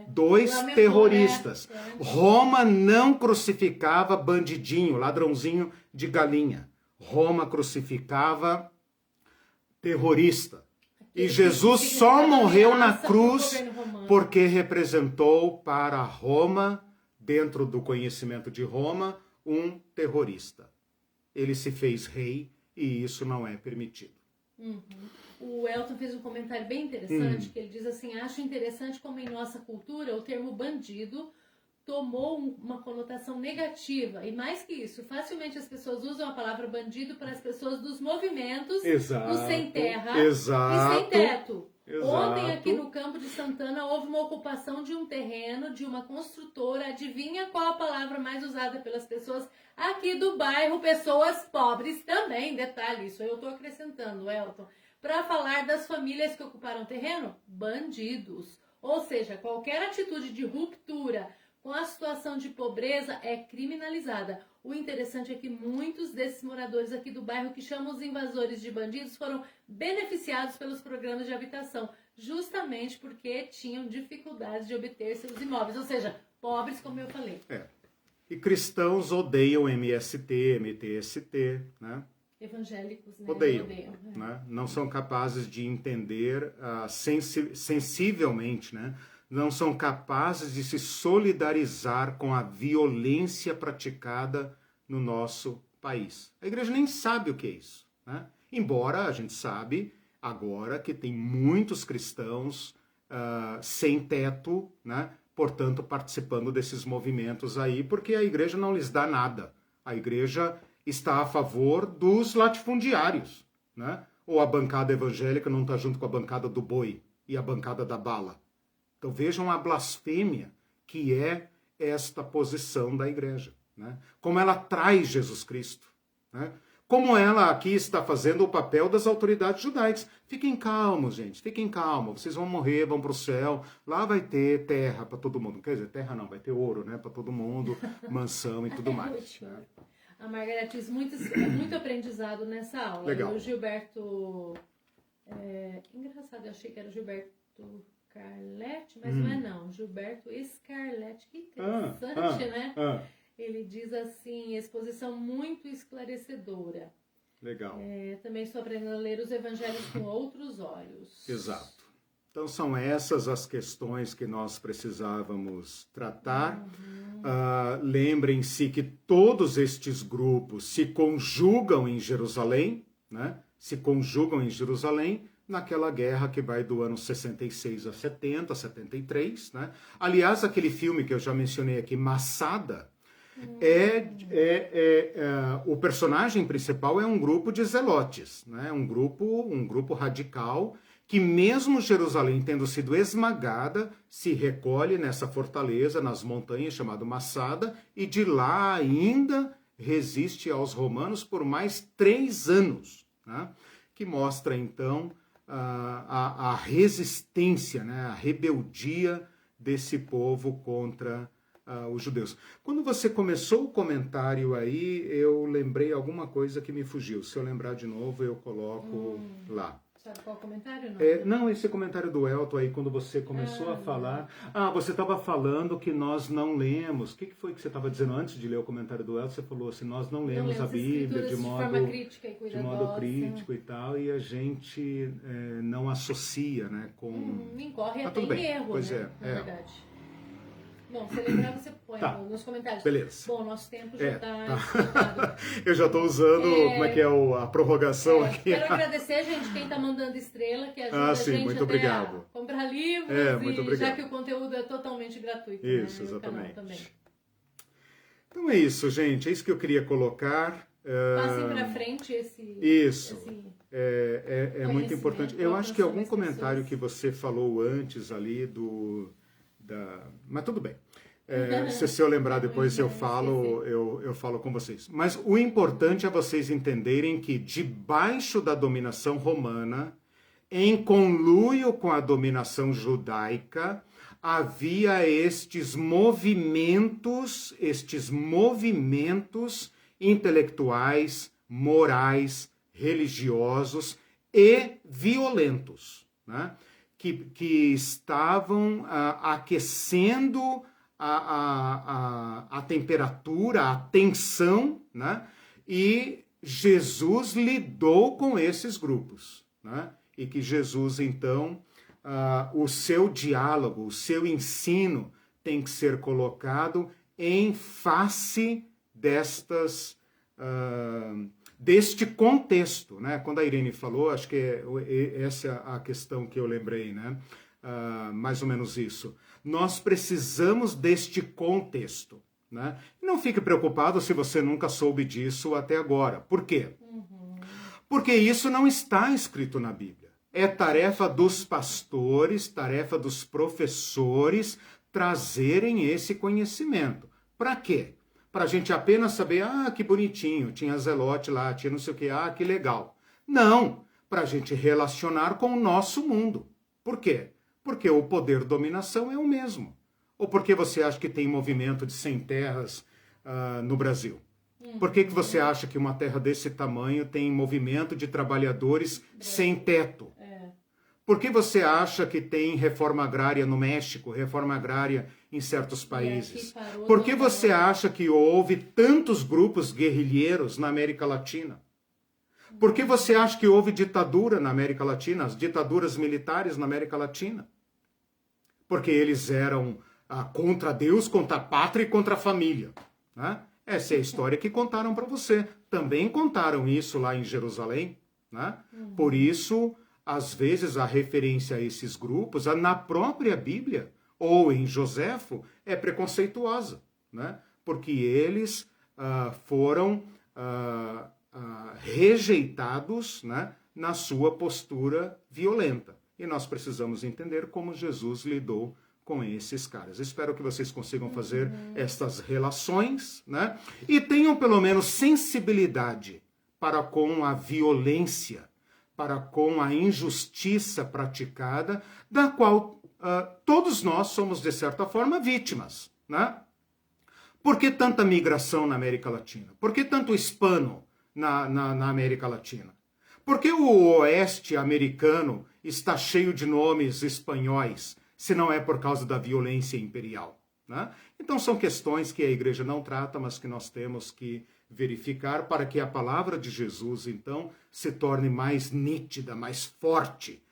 2 terroristas. Roma não crucificava bandidinho, ladrãozinho de galinha. Roma crucificava terrorista. E Jesus só morreu na cruz porque representou para Roma, dentro do conhecimento de Roma, um terrorista. Ele se fez rei e isso não é permitido. O Elton fez um comentário bem interessante, que ele diz assim, acho interessante como em nossa cultura o termo bandido tomou uma conotação negativa. E mais que isso, facilmente as pessoas usam a palavra bandido para as pessoas dos movimentos do sem terra e sem teto. Ontem aqui no Campo de Santana houve uma ocupação de um terreno de uma construtora. Adivinha qual a palavra mais usada pelas pessoas aqui do bairro? Pessoas pobres também, detalhe, isso eu estou acrescentando, Elton. Para falar das famílias que ocuparam o terreno, bandidos. Ou seja, qualquer atitude de ruptura com a situação de pobreza, é criminalizada. O interessante é que muitos desses moradores aqui do bairro, que chamam os invasores de bandidos, foram beneficiados pelos programas de habitação, justamente porque tinham dificuldades de obter seus imóveis, ou seja, pobres, como eu falei. E cristãos odeiam MST, MTST, né? Evangélicos, né? Odeiam. Né? Não são capazes de entender sensivelmente, né? Não são capazes de se solidarizar com a violência praticada no nosso país. A igreja nem sabe o que é isso, né? Embora a gente sabe agora que tem muitos cristãos sem teto, né? Portanto, participando desses movimentos aí, porque a igreja não lhes dá nada. A igreja está a favor dos latifundiários, né? Ou a bancada evangélica não está junto com a bancada do boi e a bancada da bala. Então vejam a blasfêmia que é esta posição da igreja, né? Como ela traz Jesus Cristo, né? Como ela aqui está fazendo o papel das autoridades judaicas. Fiquem calmos, gente, fiquem calmos. Vocês vão morrer, vão para o céu. Lá vai ter terra para todo mundo. Quer dizer, terra não, vai ter ouro, né? Para todo mundo, mansão e tudo mais. Né? A Margareth diz muito aprendizado nessa aula. Legal. E o Gilberto... engraçado, eu achei que era o Gilberto Scarlett, mas não é não. Gilberto Scarlett. Que interessante, né? Ele diz assim, exposição muito esclarecedora. Legal. Também estou aprendendo a ler os evangelhos com outros olhos. Exato. Então são essas as questões que nós precisávamos tratar. Lembrem-se que todos estes grupos se conjugam em Jerusalém, né? Se conjugam em Jerusalém naquela guerra que vai do ano 66 a 70, 73, né? Aliás, aquele filme que eu já mencionei aqui, Massada, o personagem principal é um grupo de zelotes, né? Um grupo radical que mesmo Jerusalém tendo sido esmagada, se recolhe nessa fortaleza, nas montanhas, chamado Massada, e de lá ainda resiste aos romanos por mais 3 anos, né? Que mostra então a resistência, né? A rebeldia desse povo contra os judeus. Quando você começou o comentário aí, eu lembrei alguma coisa que me fugiu. Se eu lembrar de novo, eu coloco lá. Sabe qual comentário? Não, esse comentário do Elton aí, quando você começou a falar... você estava falando que nós não lemos. O que foi que você estava dizendo antes de ler o comentário do Elton? Você falou assim, nós não lemos a Bíblia de modo crítico e tal, e a gente não associa, né, com... Incorre até em erro, pois né, na verdade. Bom, se lembrar, você põe nos comentários. Beleza. Bom, nosso tempo já está esgotado. Eu já estou usando, a prorrogação aqui. Quero agradecer, gente, quem está mandando estrela, que ajuda a gente muito obrigado. A comprar livros, muito obrigado. Já que o conteúdo é totalmente gratuito. Isso, né? exatamente. Também. Então é isso, gente. É isso que eu queria colocar. Passem para frente esse... Isso. É muito importante. Eu acho que algum comentário que você falou antes ali mas tudo bem. Se eu lembrar depois eu falo com vocês. Mas o importante é vocês entenderem que debaixo da dominação romana, em conluio com a dominação judaica, havia estes movimentos intelectuais, morais, religiosos e violentos, né? Que estavam aquecendo a temperatura, a tensão, né? E Jesus lidou com esses grupos, né? E que Jesus, então, o seu diálogo, o seu ensino tem que ser colocado em face deste contexto, né? Quando a Irene falou, acho que essa é a questão que eu lembrei, né? Mais ou menos isso. Nós precisamos deste contexto, né? Não fique preocupado se você nunca soube disso até agora. Por quê? Porque isso não está escrito na Bíblia. É tarefa dos pastores, tarefa dos professores trazerem esse conhecimento. Para quê? Para a gente apenas saber, que bonitinho, tinha zelote lá, tinha não sei o que, que legal. Não, para a gente relacionar com o nosso mundo. Por quê? Porque o poder dominação é o mesmo. Ou por que você acha que tem movimento de sem terras no Brasil? Por que você acha que uma terra desse tamanho tem movimento de trabalhadores sem teto? Por que você acha que tem reforma agrária no México, reforma agrária em certos países? Por que você acha que houve tantos grupos guerrilheiros na América Latina? Por que você acha que houve ditadura na América Latina, as ditaduras militares na América Latina? Porque eles eram contra Deus, contra a pátria e contra a família, né? Essa é a história que contaram para você. Também contaram isso lá em Jerusalém, né? Por isso, às vezes, a referência a esses grupos, na própria Bíblia, ou em Joséfo, é preconceituosa, né? Porque eles foram rejeitados, né, na sua postura violenta. E nós precisamos entender como Jesus lidou com esses caras. Espero que vocês consigam fazer estas relações, né? E tenham pelo menos sensibilidade para com a violência, para com a injustiça praticada, da qual todos nós somos, de certa forma, vítimas, né? Por que tanta migração na América Latina? Por que tanto hispano na América Latina? Por que o oeste americano está cheio de nomes espanhóis, se não é por causa da violência imperial, né? Então são questões que a igreja não trata, mas que nós temos que verificar para que a palavra de Jesus, então, se torne mais nítida, mais forte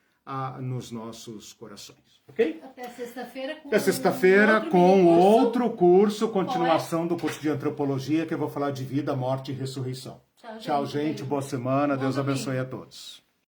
nos nossos corações. Ok? Até sexta-feira com, outro curso, continuação do curso de antropologia, que eu vou falar de vida, morte e ressurreição. Tchau, gente. Boa semana. Deus abençoe a todos.